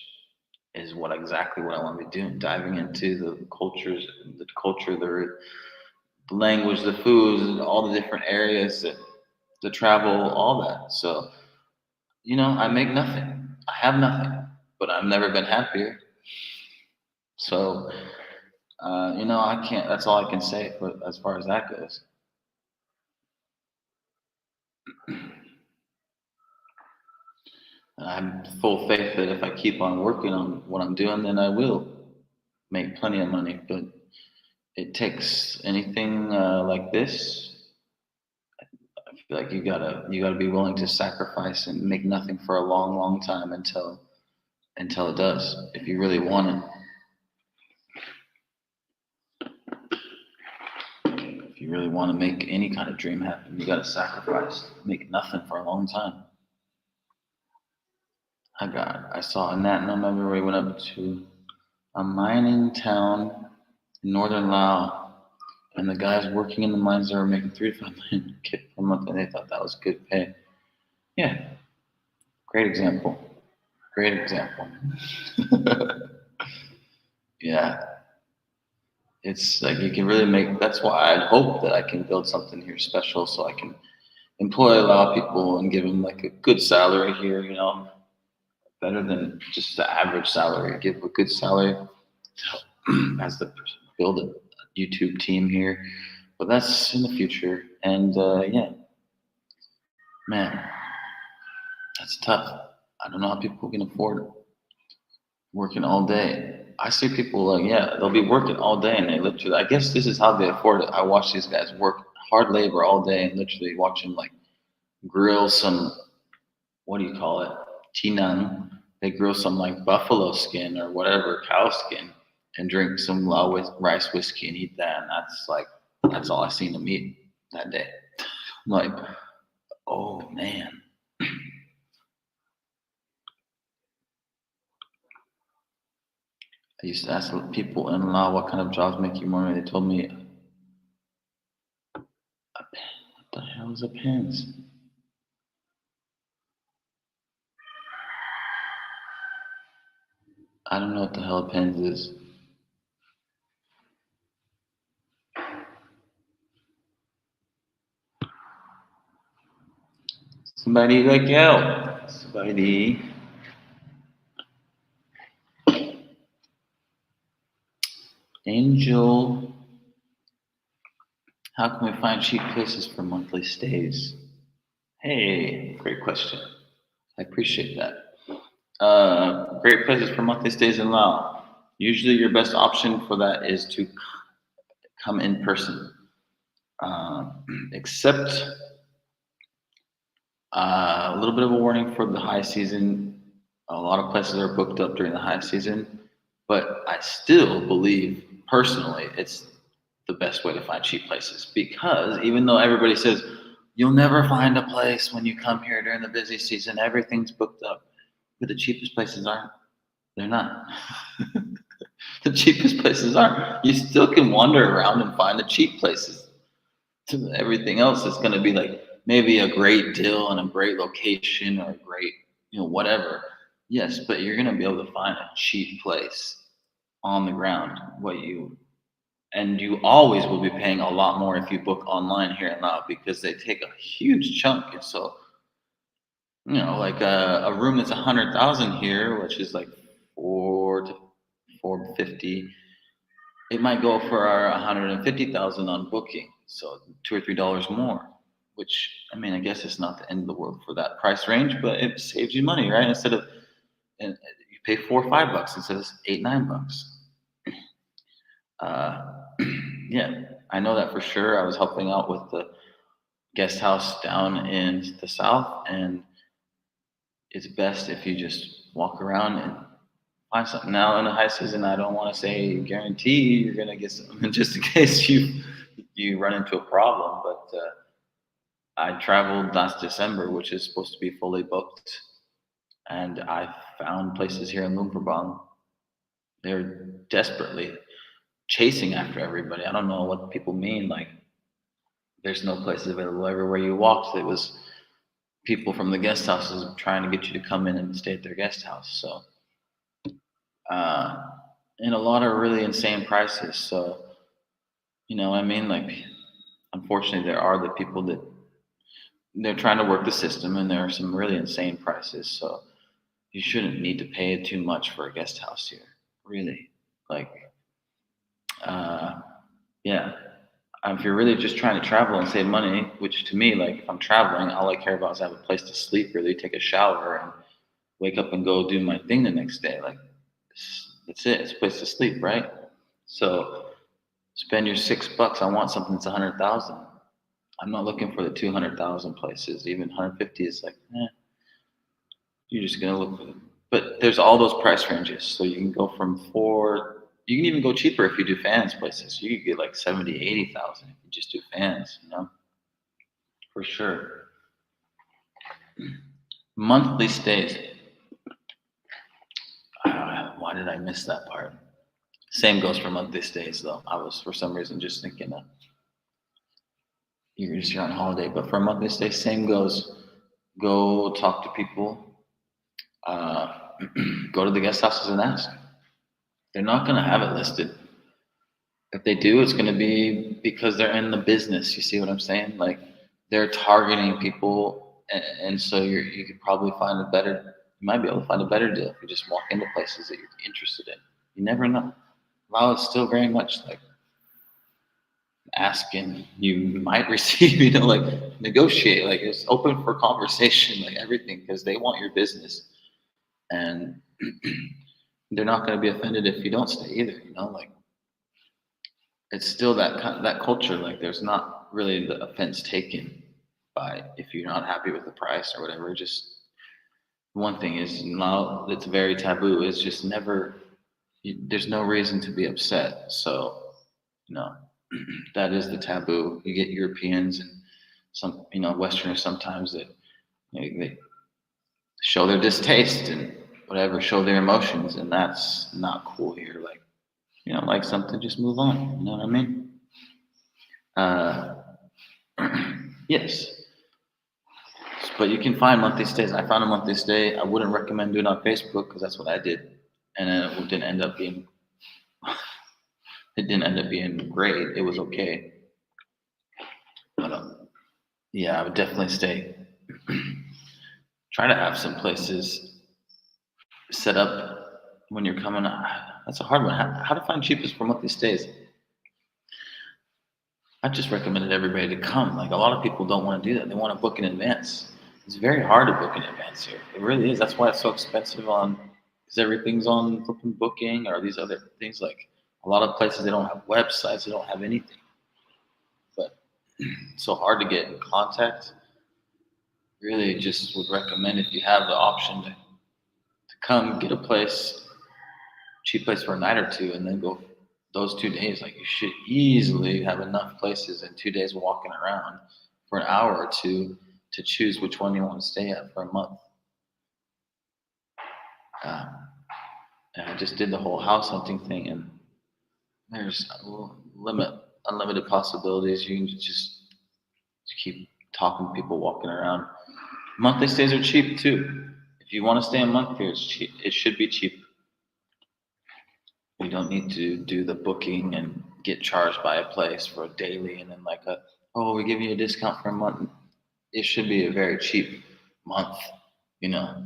Speaker 1: is exactly what I want to be doing, diving into the culture, the language, the foods, all the different areas, the travel, all that. So, I make nothing. I have nothing, but I've never been happier. So, I can't. That's all I can say for as far as that goes. I have full faith that if I keep on working on what I'm doing, then I will make plenty of money. But it takes anything like this. I feel like you gotta be willing to sacrifice and make nothing for a long, long time until it does. If you really want it, if you really want to make any kind of dream happen, you gotta sacrifice, make nothing for a long time. I saw in that November we went up to a mining town in northern Laos, and the guys working in the mines there were making 3 to 5 million per month, and they thought that was good pay. Yeah, great example. Great example. Yeah, it's like you can really make. That's why I hope that I can build something here special, so I can employ a lot of people and give them like a good salary here. Better than just the average salary. Give a good salary as the build a YouTube team here, but that's in the future. And yeah, man, that's tough. I don't know how people can afford working all day. I see people like, yeah, they'll be working all day and they literally, I guess this is how they afford it. I watch these guys work hard labor all day and literally watch them like grill some, what do you call it? Tinang. They grill some like buffalo skin or whatever, cow skin, and drink some rice whiskey and eat that. And that's all I seen them eat that day. I'm like, oh man. I used to ask people in law what kind of jobs make you money. They told me, what the hell is a pens? I don't know what the hell a pens is. Somebody like help. Somebody. Angel. How can we find cheap places for monthly stays? Hey, great question. I appreciate that. Great places for monthly stays in Lao. Usually, your best option for that is to come in person. Uh, except a little bit of a warning for the high season. A lot of places are booked up during the high season, but I still believe personally it's the best way to find cheap places because even though everybody says you'll never find a place when you come here during the busy season, everything's booked up. But the cheapest places aren't. They're not. The cheapest places aren't. You still can wander around and find the cheap places. Everything else is going to be like maybe a great deal and a great location or a great, whatever. Yes, but you're going to be able to find a cheap place on the ground. And you always will be paying a lot more if you book online here and now because they take a huge chunk. And so, like a room that's 100,000 here, which is like 4 to 450, it might go for 150,000 on booking, so $2 or $3 more. Which I mean, I guess it's not the end of the world for that price range, but it saves you money, right? And you pay $4 or $5 instead of $8 or $9. Uh, yeah, I know that for sure. I was helping out with the guest house down in the south, and it's best if you just walk around and find something. Now in the high season, I don't want to say guarantee you're gonna get something just in case you run into a problem. But I traveled last December, which is supposed to be fully booked, and I found places here in Lumpur. They're desperately chasing after everybody. I don't know what people mean. Like There's no places available. Everywhere you walked, it was people from the guest houses trying to get you to come in and stay at their guest house. So, uh, and a lot of really insane prices. So, you know what I mean? Like, unfortunately, there are the people that they're trying to work the system, and there are some really insane prices. So, you shouldn't need to pay too much for a guest house here. Really, like, uh, yeah. If you're really just trying to travel and save money, which to me, like, if I'm traveling, all I care about is have a place to sleep, really take a shower, and wake up and go do my thing the next day. Like, that's it. It's a place to sleep, right? So spend your $6. I want something that's 100,000. I'm not looking for the 200,000 places. Even 150 is like, you're just gonna look for them. But there's all those price ranges. So you can go from four. You can even go cheaper if you do fans places. You could get like 70, 80,000 if you just do fans. You know, for sure. Monthly stays. Why did I miss that part? Same goes for monthly stays, though. I was, for some reason, just thinking you're on holiday, but for a monthly stay, same goes. Go talk to people. Uh, go to the guest houses and ask. They're not going to have it listed. If they do, it's going to be because they're in the business. You see what I'm saying? Like, they're targeting people, and so you could probably find a better. You might be able to find a better deal if you just walk into places that you're interested in. You never know. Lao is still very much like asking, you might receive, like, negotiate, like, it's open for conversation, like everything, because they want your business, and they're not going to be offended if you don't stay either. Like, it's still that culture. Like, there's not really the offense taken by if you're not happy with the price or whatever. Just one thing is now that's very taboo is just never. There's no reason to be upset. So, you know, that is the taboo. You get Europeans and some, Westerners sometimes that, they show their distaste and whatever, show their emotions, and that's not cool here. Like, like something, just move on. You know what I mean? Uh, yes, but you can find monthly stays. I found a monthly stay. I wouldn't recommend doing it on Facebook because that's what I did, and then it didn't end up being. It didn't end up being great. It was okay, but yeah, I would definitely stay. Try to have some places set up when you're coming. That's a hard one. How to find cheapest for monthly stays? I just recommended everybody to come. Like, a lot of people don't want to do that. They want to book in advance. It's very hard to book in advance here. It really is. That's why it's so expensive because everything's on flipping booking or these other things. Like, a lot of places, they don't have websites. They don't have anything. But it's so hard to get in contact. Really just would recommend if you have the option to come get a place, cheap place for a night or two, and then go those 2 days. Like, you should easily have enough places in 2 days walking around for an hour or two to choose which one you want to stay at for a month. Uh, and I just did the whole house hunting thing, and there's unlimited possibilities. You can just keep talking to people walking around. Monthly stays are cheap too. If you want to stay a month here, it's cheap. It should be cheap. You don't need to do the booking and get charged by a place for a daily and then like we give you a discount for a month. It should be a very cheap month, you know.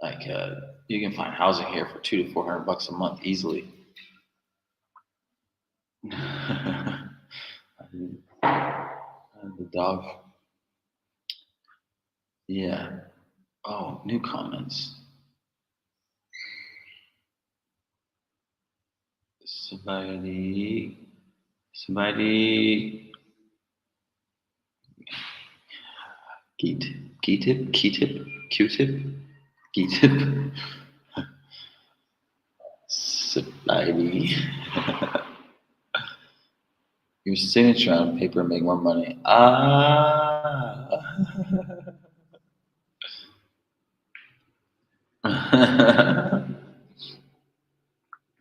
Speaker 1: Like, you can find housing here for $200 to $400 a month easily. The dog. Yeah. Oh, new comments. Somebody. Q-tip, Q-tip. Somebody. Your signature on paper make more money.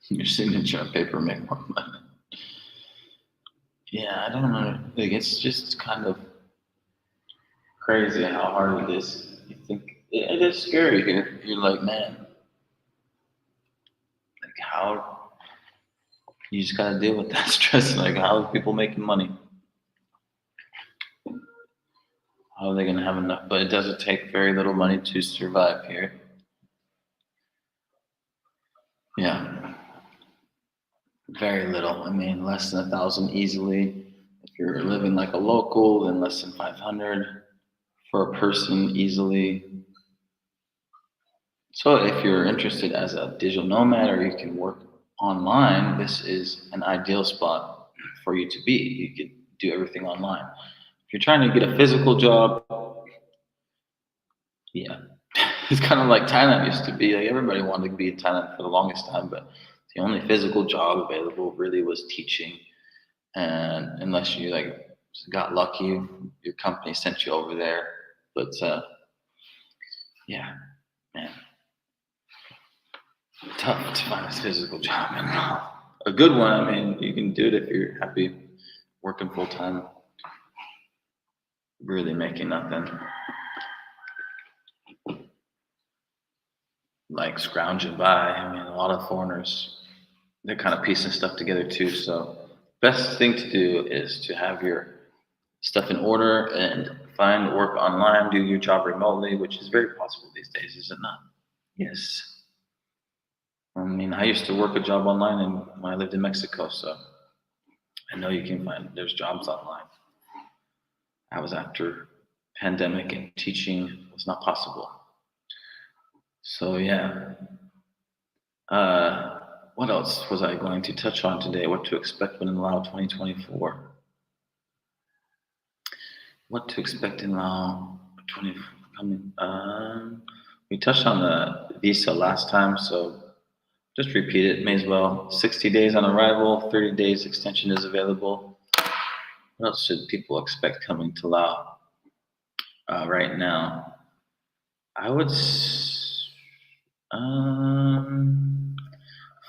Speaker 1: Your signature on paper make more money. Yeah, I don't know. Like, it's just kind of crazy how hard it is. You think it is scary here. You're like, man, like how you just gotta deal with that stress. Like, how are people making money? How are they gonna have enough? But it doesn't take very little money to survive here. Yeah, very little. I mean, less than 1,000 easily. If you're living like a local, then less than 500 for a person easily. So if you're interested as a digital nomad or you can work online, this is an ideal spot for you to be. You could do everything online. If you're trying to get a physical job, yeah, it's kind of like Thailand used to be. Like everybody wanted to be in Thailand for the longest time, but the only physical job available really was teaching. And unless you like got lucky, your company sent you over there. But yeah, man, tough to find a physical job and a good one. I mean, you can do it if you're happy working full time, really making nothing, like scrounging by. I mean, a lot of foreigners, they're kind of piecing stuff together too. So, best thing to do is to have your stuff in order and find work online, do your job remotely, which is very possible these days, is it not? Yes. I mean, I used to work a job online and when I lived in Mexico, so I know you can find there's jobs online. I was after pandemic and teaching was not possible. So yeah. Uh, what else was I going to touch on today? What to expect when in Lao 2024? What to expect in Lao 20 coming? We touched on the visa last time, so just repeat it. May as well. 60 days on arrival, 30 days extension is available. What else should people expect coming to Lao right now? I would.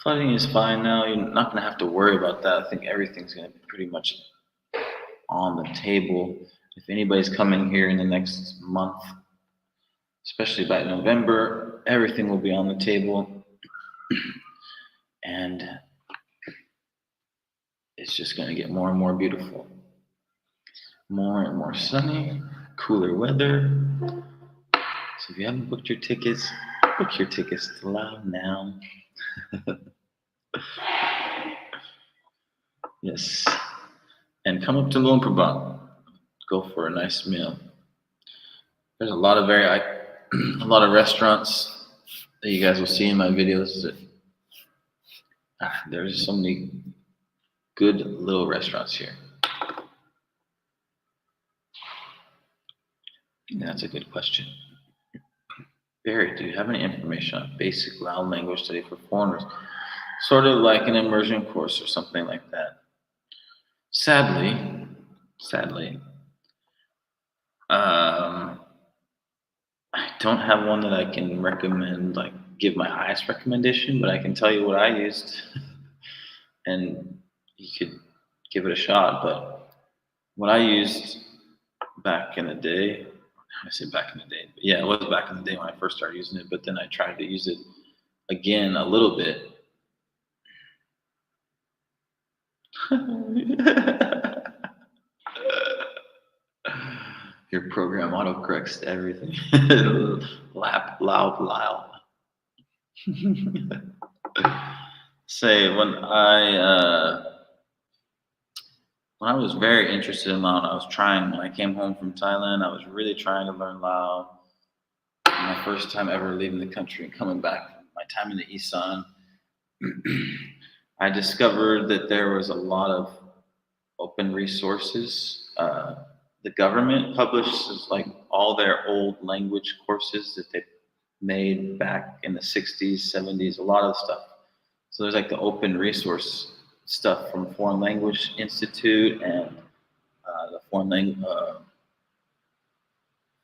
Speaker 1: Flooding is fine now. You're not going to have to worry about that. I think everything's going to be pretty much on the table. If anybody's coming here in the next month, especially by November, everything will be on the table. And it's just going to get more and more beautiful. More and more sunny, cooler weather. So if you haven't booked your tickets, book your tickets to Lao now. Yes. And come up to Luang Prabang. Go for a nice meal. There's a lot of a lot of restaurants that you guys will see in my videos. There's so many good little restaurants here. Yeah, that's a good question. Barry, do you have any information on basic Lao language study for foreigners? Sort of like an immersion course or something like that. Sadly, um, I don't have one that I can recommend, like give my highest recommendation, but I can tell you what I used, and you could give it a shot. But what I used back in the day, I say back in the day, but yeah, it was back in the day when I first started using it. But then I tried to use it again a little bit. Your program autocorrects everything. Loud. Say when I was very interested in Lao, and I was trying when I came home from Thailand. I was really trying to learn Lao. My first time ever leaving the country and coming back from my time in the Isan, I discovered that there was a lot of open resources. The government publishes like all their old language courses that they made back in the 60s, 70s, a lot of stuff. So there's like the open resource stuff from Foreign Language Institute and the Foreign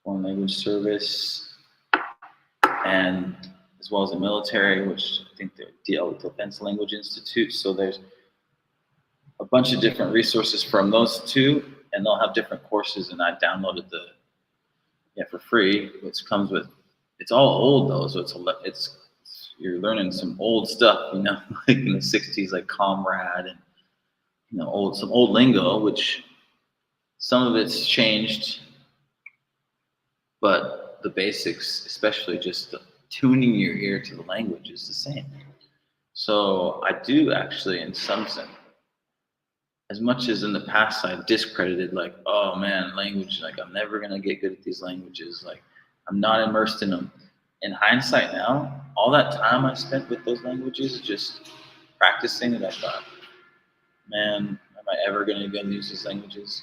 Speaker 1: Language Service, and as well as the military, which I think they deal with Defense Language Institute. So there's a bunch of different resources from those two, and they'll have different courses. And I downloaded for free, which comes with, it's all old though, so it's you're learning some old stuff, like in the '60s, like comrade and some old lingo, which some of it's changed, but the basics, especially just tuning your ear to the language, is the same. So I do actually, in some sense, as much as in the past I discredited, like, oh man, language, like I'm never gonna get good at these languages, like I'm not immersed in them. In hindsight now, all that time I spent with those languages just practicing it, I thought, man, am I ever gonna go use these languages?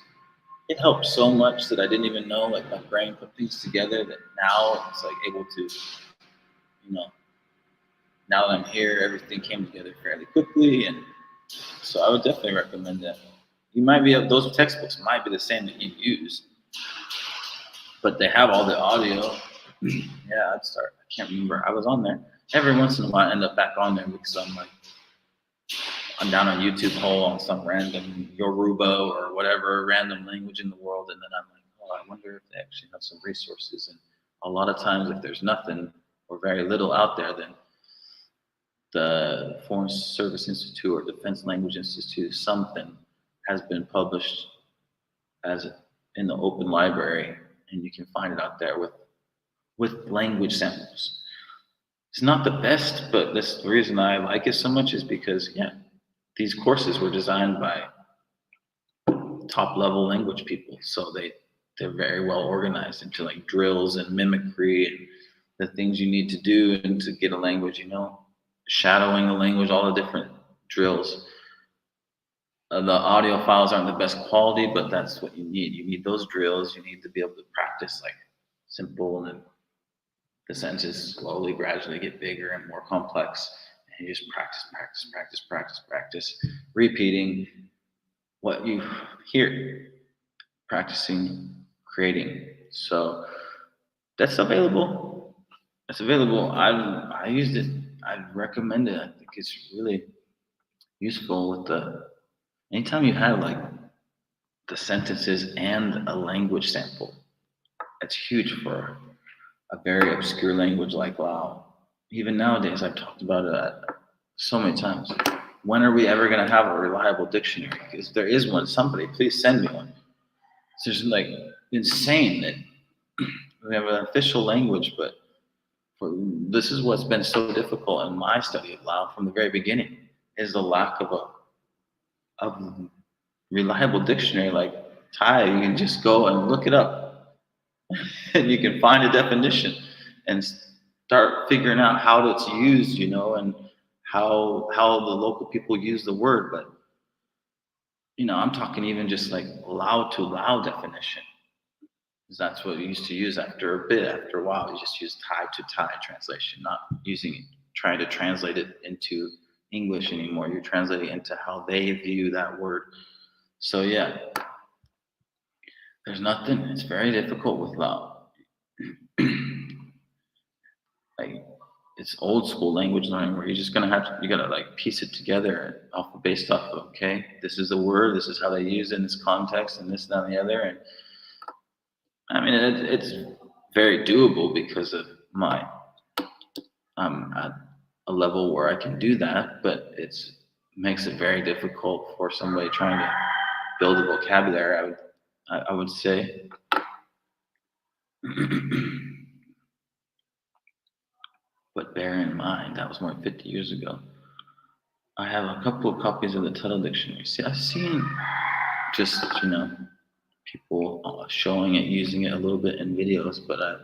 Speaker 1: It helped so much that I didn't even know, like my brain put things together that now it's like able to, you know, now that I'm here, everything came together fairly quickly. And so I would definitely recommend that. You might be, those textbooks might be the same that you use, but they have all the audio. Yeah, I'd start. I can't remember. I was on there. Every once in a while I end up back on there because I'm down on YouTube hole on some random Yoruba or whatever random language in the world, and then I'm like, oh, I wonder if they actually have some resources. And a lot of times, if there's nothing or very little out there, then the Foreign Service Institute or Defense Language Institute, something has been published as in the open library, and you can find it out there with language samples. It's not the best, but the reason I like it so much is because, these courses were designed by top level language people, so they're very well organized into like drills and mimicry and the things you need to do and to get a language, shadowing a language, all the different drills. The audio files aren't the best quality, but that's what you need. You need those drills. You need to be able to practice like simple, and then the sentences slowly, gradually get bigger and more complex. And you just practice, repeating what you hear, practicing, creating. So that's available. It's available. I used it. I recommend it. I think it's really useful anytime you have like the sentences and a language sample. It's huge for a very obscure language like Lao. Even nowadays, I've talked about it so many times. When are we ever going to have a reliable dictionary? Because there is one. Somebody, please send me one. It's just like insane that we have an official language, but this is what's been so difficult in my study of Lao from the very beginning, is the lack of a reliable dictionary like Thai. You can just go and look it up, and you can find a definition and start figuring out how it's used, and how the local people use the word. But I'm talking even just like Lao to Lao definition, because that's what we used to use after a while. You just use Thai to Thai translation, not using it, trying to translate it into English anymore. You're translating it into how they view that word. So there's nothing. It's very difficult with Lao. Like, it's old school language learning where you're just you gotta like piece it together based off of, okay, this is the word, this is how they use it in this context, and this, that, and the other. And I mean, it's very doable because of I'm at a level where I can do that, but it makes it very difficult for somebody trying to build a vocabulary, I would say. But bear in mind, that was more than 50 years ago. I have a couple of copies of the Tuttle Dictionary. See, I've seen just, people showing it, using it a little bit in videos, but I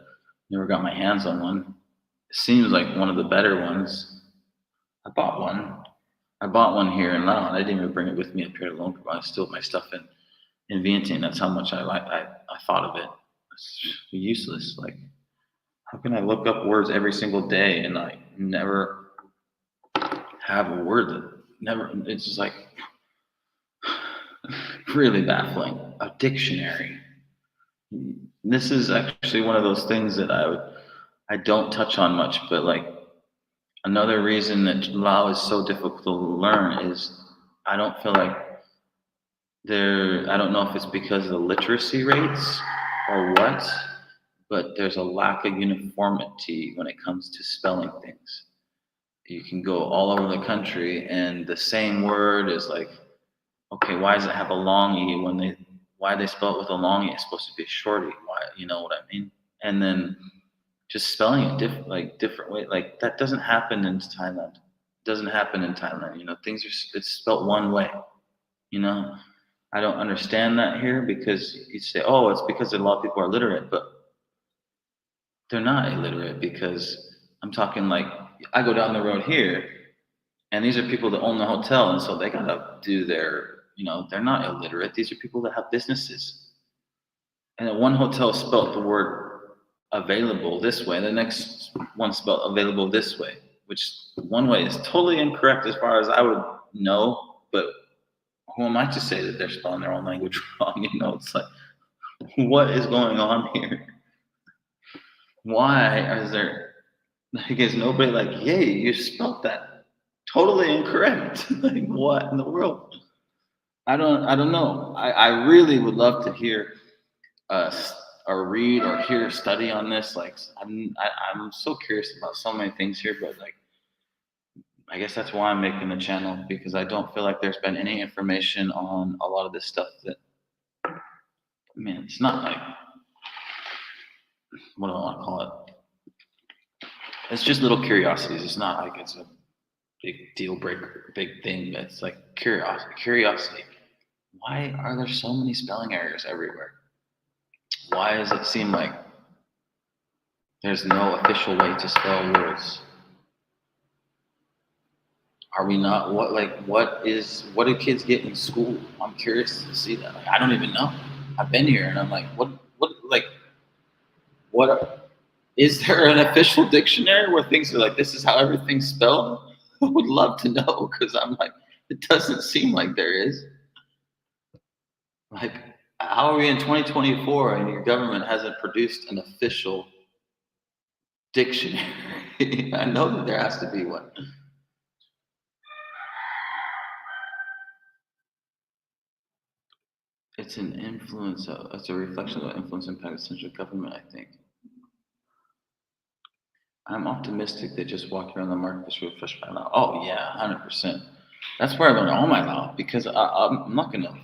Speaker 1: never got my hands on one. It seems like one of the better ones. I bought one here in Laos. I didn't even bring it with me up here to Longport. I still have my stuff in Vientiane. That's how much I thought of it. It's useless. Like, how can I look up words every single day and I never have a word it's just like really baffling. A dictionary. This is actually one of those things that I don't touch on much, but like another reason that Lao is so difficult to learn is I don't feel like I don't know if it's because of the literacy rates or what, but there's a lack of uniformity when it comes to spelling things. You can go all over the country and the same word is like, okay, why does it have a long E why they spell it with a long E? It's supposed to be a short E. Why, you know what I mean? And then just spelling it different way, like that doesn't happen in Thailand. It doesn't happen in Thailand. Things it's spelled one way. You know, I don't understand that here because you say, oh, it's because a lot of people are illiterate, but they're not illiterate because I'm talking like I go down the road here and these are people that own the hotel and so they gotta do they're not illiterate. These are people that have businesses. And then one hotel spelled the word available this way, the next one spelled available this way, which one way is totally incorrect as far as I would know, but who am I to say that they're spelling their own language wrong? It's like, what is going on here? Why is there, like, is nobody like, yay, you spelled that totally incorrect? Like, what in the world? I don't know. I really would love to hear uh, or read or hear a study on this. Like, I'm so curious about so many things here, but like, I guess that's why I'm making the channel because I don't feel like there's been any information on a lot of this stuff that, I mean, it's not like, what do I want to call it? It's just little curiosities. It's not like it's a big deal breaker, big thing. It's like curiosity. Curiosity. Why are there so many spelling errors everywhere? Why does it seem like there's no official way to spell words? Are we not what do kids get in school? I'm curious to see that. Like, I don't even know. I've been here and I'm like, what is there an official dictionary where things are like this is how everything's spelled? I would love to know because I'm like, it doesn't seem like there is. Like, how are we in 2024 and your government hasn't produced an official dictionary? I know that there has to be one. It's a reflection of the influence impact of central government, I think. I'm optimistic that just walking around the market is refreshed by now. Oh yeah, 100%. That's where I learned all my law because I'm not gonna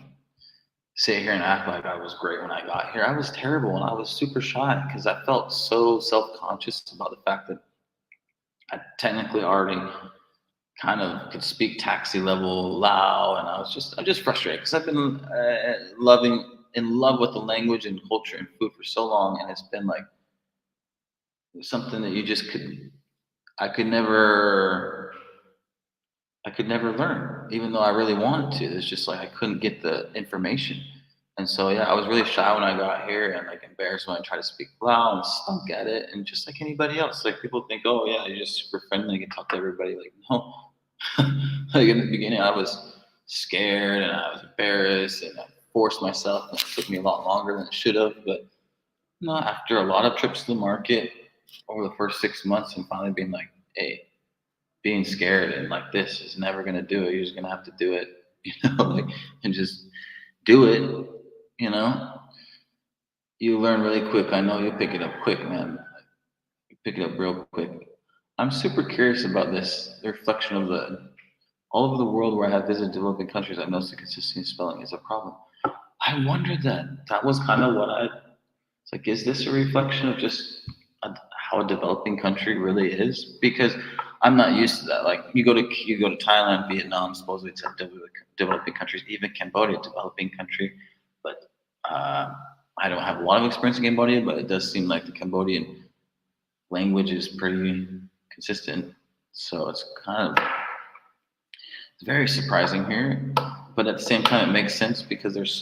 Speaker 1: sit here and act like I was great when I got here. I was terrible and I was super shy because I felt so self-conscious about the fact that I technically already kind of could speak taxi level Lao, and I'm just frustrated because I've been in love with the language and culture and food for so long, and it's been like something that you just could I could never I could never learn, even though I really wanted to. It's just like I couldn't get the information. And so yeah, I was really shy when I got here and like embarrassed when I tried to speak Lao and stunk at it. And just like anybody else, like people think, oh yeah, you're just super friendly, you can talk to everybody. Like, no. Like in the beginning I was scared and I was embarrassed and I forced myself and it took me a lot longer than it should have. But no, after a lot of trips to the market over the first 6 months and finally being like, hey, being scared and like this is never gonna do it. You're just gonna have to do it, like and just do it. You know, you learn really quick. I know you pick it up quick, man. You pick it up real quick. I'm super curious about this. The reflection of the all over the world where I have visited developing countries, I noticed the consistency in spelling is a problem. I wondered that. That was kind of what I. It's like, is this a reflection of just how a developing country really is? Because I'm not used to that. Like you go to Thailand, Vietnam, supposedly it's a developing countries, even Cambodia, developing country. But uh, I don't have a lot of experience in Cambodia, but it does seem like the Cambodian language is pretty consistent. So it's very surprising here. But at the same time, it makes sense because they're just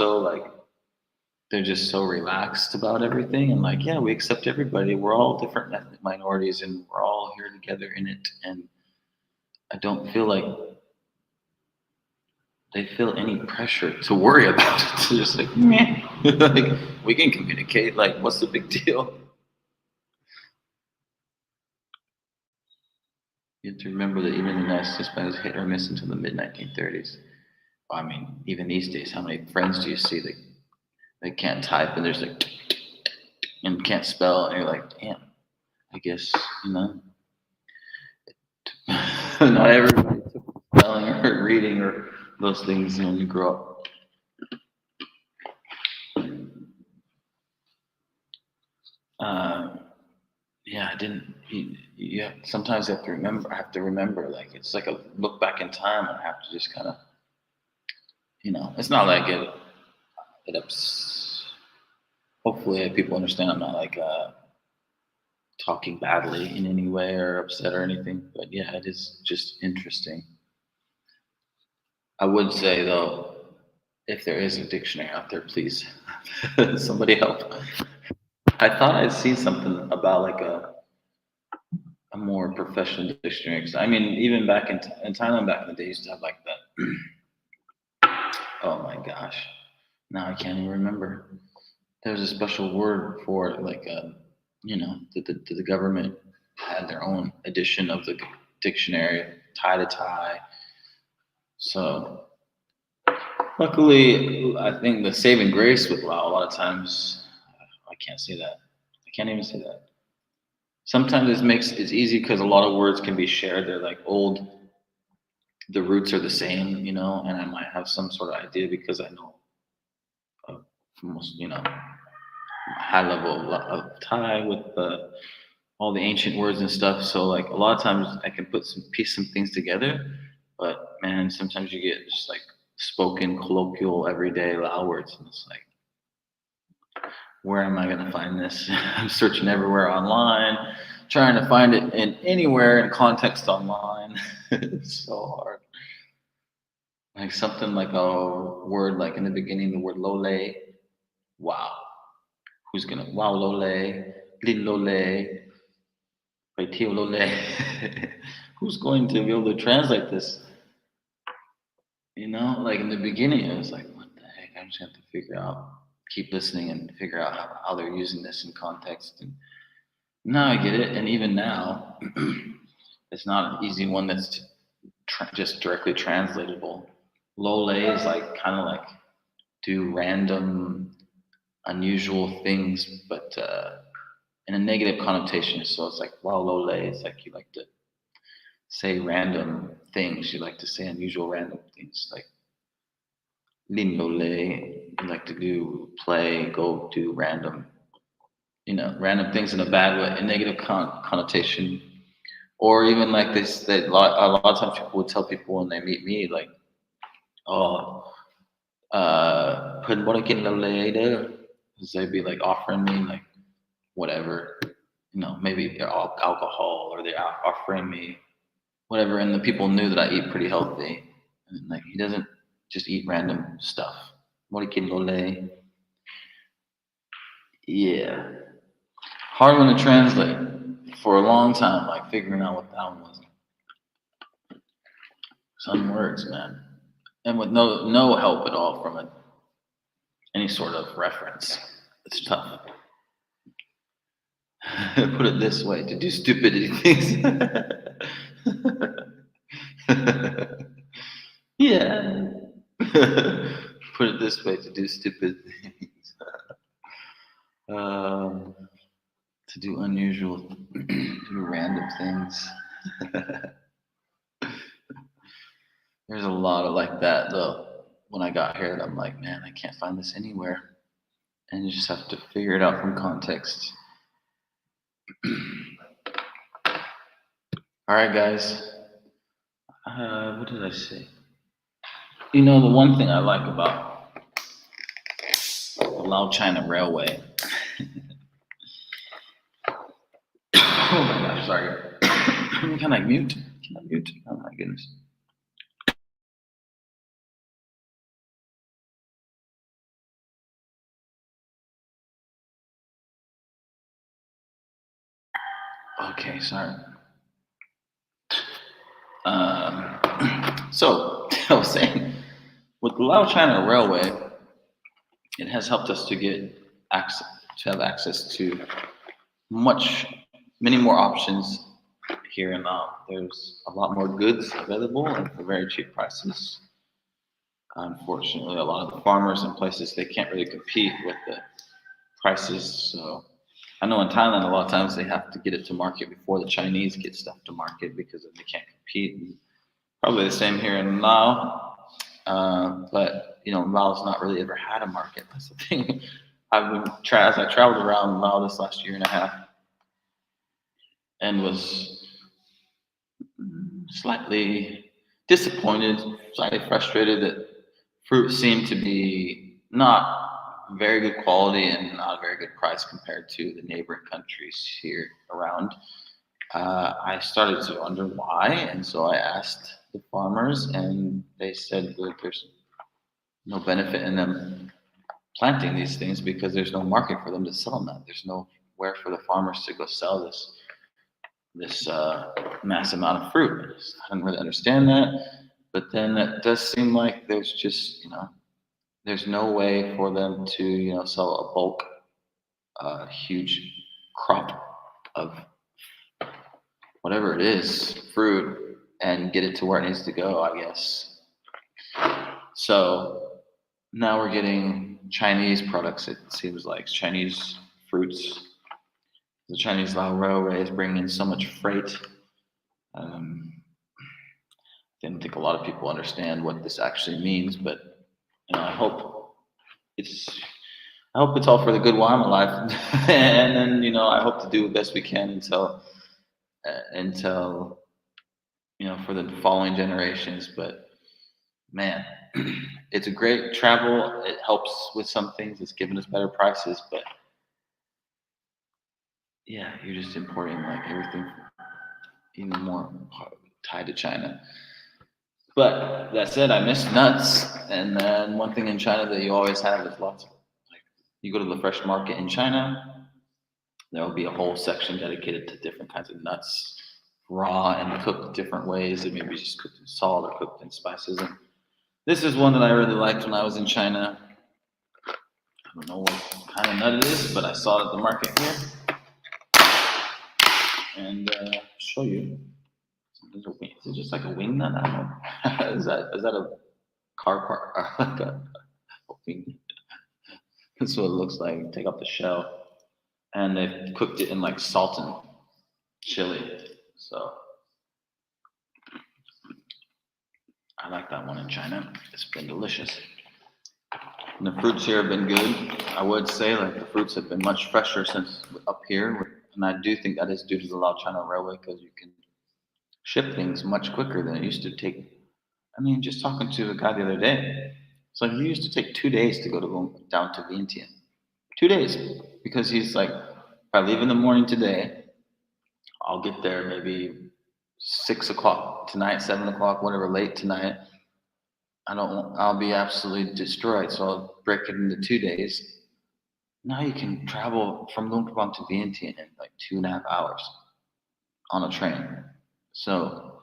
Speaker 1: so relaxed about everything and like, yeah, we accept everybody. We're all different ethnic minorities and we're all here together in it. And I don't feel like they feel any pressure to worry about it. They're just like, meh. Like, we can communicate. Like, what's the big deal? You have to remember that even the United States was hit or miss until the mid 1930s. I mean, even these days, how many friends do you see that they can't type and there's like and can't spell, and you're like, damn. I guess not everybody took spelling or reading or those things when you grow up. Uh, yeah, I didn't. Yeah, sometimes you have to remember. I have to remember. Like it's like a look back in time, and I have to just kind of, it's not like it ups. Hopefully, people understand. I'm not like talking badly in any way or upset or anything. But yeah, it is just interesting. I would say though, if there is a dictionary out there, please somebody help. I thought I'd seen something about like a more professional dictionary. 'Cause I mean, even back in Thailand, back in the day, used to have like that. Oh my gosh, now I can't even remember. There's a special word for it, like the government had their own edition of the dictionary, tie to tie. So luckily, I think the saving grace with Lao, a lot of times, I can't say that. I can't even say that. Sometimes it's easy because a lot of words can be shared. They're like old, the roots are the same, and I might have some sort of idea because I know almost, high level of Thai with all the ancient words and stuff. So like a lot of times I can piece some things together, but man, sometimes you get just like spoken colloquial everyday Lao words, and it's like, where am I going to find this? I'm searching everywhere online, trying to find it in anywhere in context online. It's so hard. Like something like a word, like in the beginning, the word lole. Wow. Who's going to, wow, lole, lin lole, paitio lole. Who's going to be able to translate this? Like in the beginning, it was like, what the heck? I'm just going to have to figure out, keep listening and figure out how they're using this in context. And now I get it, and even now, it's not an easy one that's just directly translatable. Lole is like kind of like do random, unusual things, but in a negative connotation. So it's like, wow, Lole is like you like to say random things. You like to say unusual, random things. Like Lin Lole, you like to go do random, random things in a bad way, a negative connotation. Or even like this, that a lot of times people would tell people when they meet me, like, oh, put what in the later. They'd be like offering me like whatever, maybe alcohol, or they're offering me whatever. And the people knew that I eat pretty healthy. And like, he doesn't just eat random stuff. What in lole? Yeah. Hard one to translate for a long time, like figuring out what that one was. Some words, man. And with no help at all from any sort of reference. It's tough. Put it this way, to do stupidity things. Yeah. Put it this way, to do stupid things. Um, to do unusual, do random things. There's a lot of like that though. When I got here, I'm like, man, I can't find this anywhere, and you just have to figure it out from context. All right, guys. What did I say? The one thing I like about the Lao China Railway. Oh my gosh, sorry. Can I mute? Can I mute? Oh my goodness. Okay, sorry. So I was saying, with the Lao China Railway, it has helped us to have access to many more options here in Laos. There's a lot more goods available and for very cheap prices. Unfortunately, a lot of the farmers in places they can't really compete with the prices. So I know in Thailand, a lot of times they have to get it to market before the Chinese get stuff to market because they can't compete. And probably the same here in Laos. But Laos not really ever had a market. That's the thing. As I traveled around Laos this last year and a half, and was slightly disappointed, slightly frustrated that fruit seemed to be not very good quality and not a very good price compared to the neighboring countries here around. I started to wonder why, and so I asked the farmers, and they said that there's no benefit in them planting these things because there's no market for them to sell them at. There's nowhere for the farmers to go sell this mass amount of fruit. I didn't really understand that, but then it does seem like there's just there's no way for them to sell a bulk, huge crop of whatever it is, fruit, and get it to where it needs to go, I guess. So now we're getting Chinese products, it seems like Chinese fruits. The Chinese Lao Railway is bringing in so much freight. Um, I didn't think a lot of people understand what this actually means, but I hope it's all for the good while in my life, and then I hope to do the best we can until for the following generations. But man, it's a great travel. It helps with some things. It's given us better prices, but yeah, you're just importing like everything even more tied to China. But that said, I miss nuts. And then one thing in China that you always have is lots of like you go to the fresh market in China, there will be a whole section dedicated to different kinds of nuts, raw and cooked different ways. It may be just cooked in salt or cooked in spices. And this is one that I really liked when I was in China. I don't know what kind of nut it is, but I saw it at the market here. And show you. Is it just like a wing nut? I don't know. is that a car part? Like a wing? That's what it looks like. Take off the shell, and they've cooked it in like salt and chili. So I like that one in China. It's been delicious. And the fruits here have been good. I would say like the fruits have been much fresher since up here, and I do think that is due to the Lao China Railway because you can ship things much quicker than it used to take. I mean, just talking to a guy the other day, it's like he used to take 2 days to go down to Vientiane. 2 days because he's like, if I leave in the morning today, I'll get there maybe 6 o'clock tonight, 7 o'clock, whatever, late tonight. I'll be absolutely destroyed. So I'll break it into 2 days. Now you can travel from Luang Prabang to Vientiane in like 2.5 hours on a train. So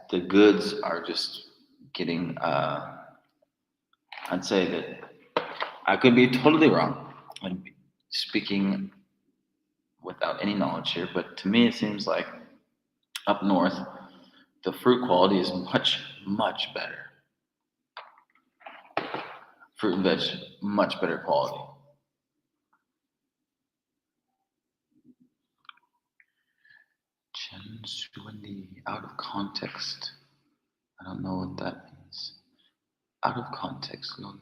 Speaker 1: the goods are just getting. I'd say that I could be totally wrong. I'm speaking without any knowledge here, but to me it seems like up north the fruit quality is much, much better. Fruit and veg, much better quality. Chen Suandi, out of context. I don't know what that means. Out of context, Lole.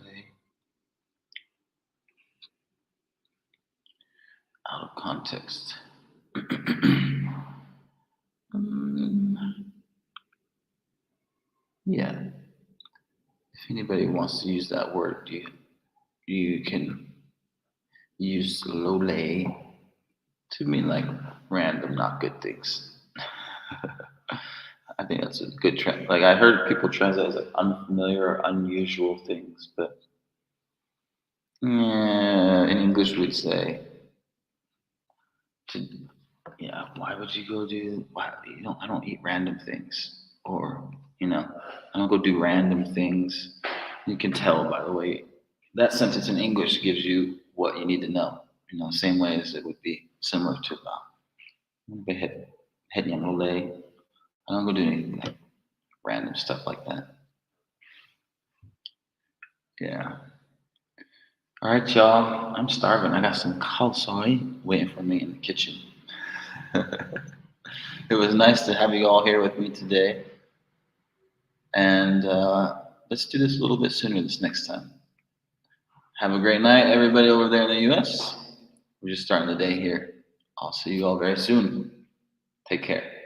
Speaker 1: Out of context. Yeah. If anybody wants to use that word, you can use lole to mean like random, not good things. I think that's a good trend. Like I heard people translate as like unfamiliar or unusual things, but in English we'd say, to, yeah, why would you go do? Why I don't eat random things, or I don't go do random things. You can tell by the way that sentence in English gives you what you need to know. Same way as it would be similar to head yang lole. I don't go do anything like random stuff like that. Yeah. All right, y'all. I'm starving. I got some khao soi waiting for me in the kitchen. It was nice to have you all here with me today. And let's do this a little bit sooner this next time. Have a great night, everybody over there in the US. We're just starting the day here. I'll see you all very soon. Take care.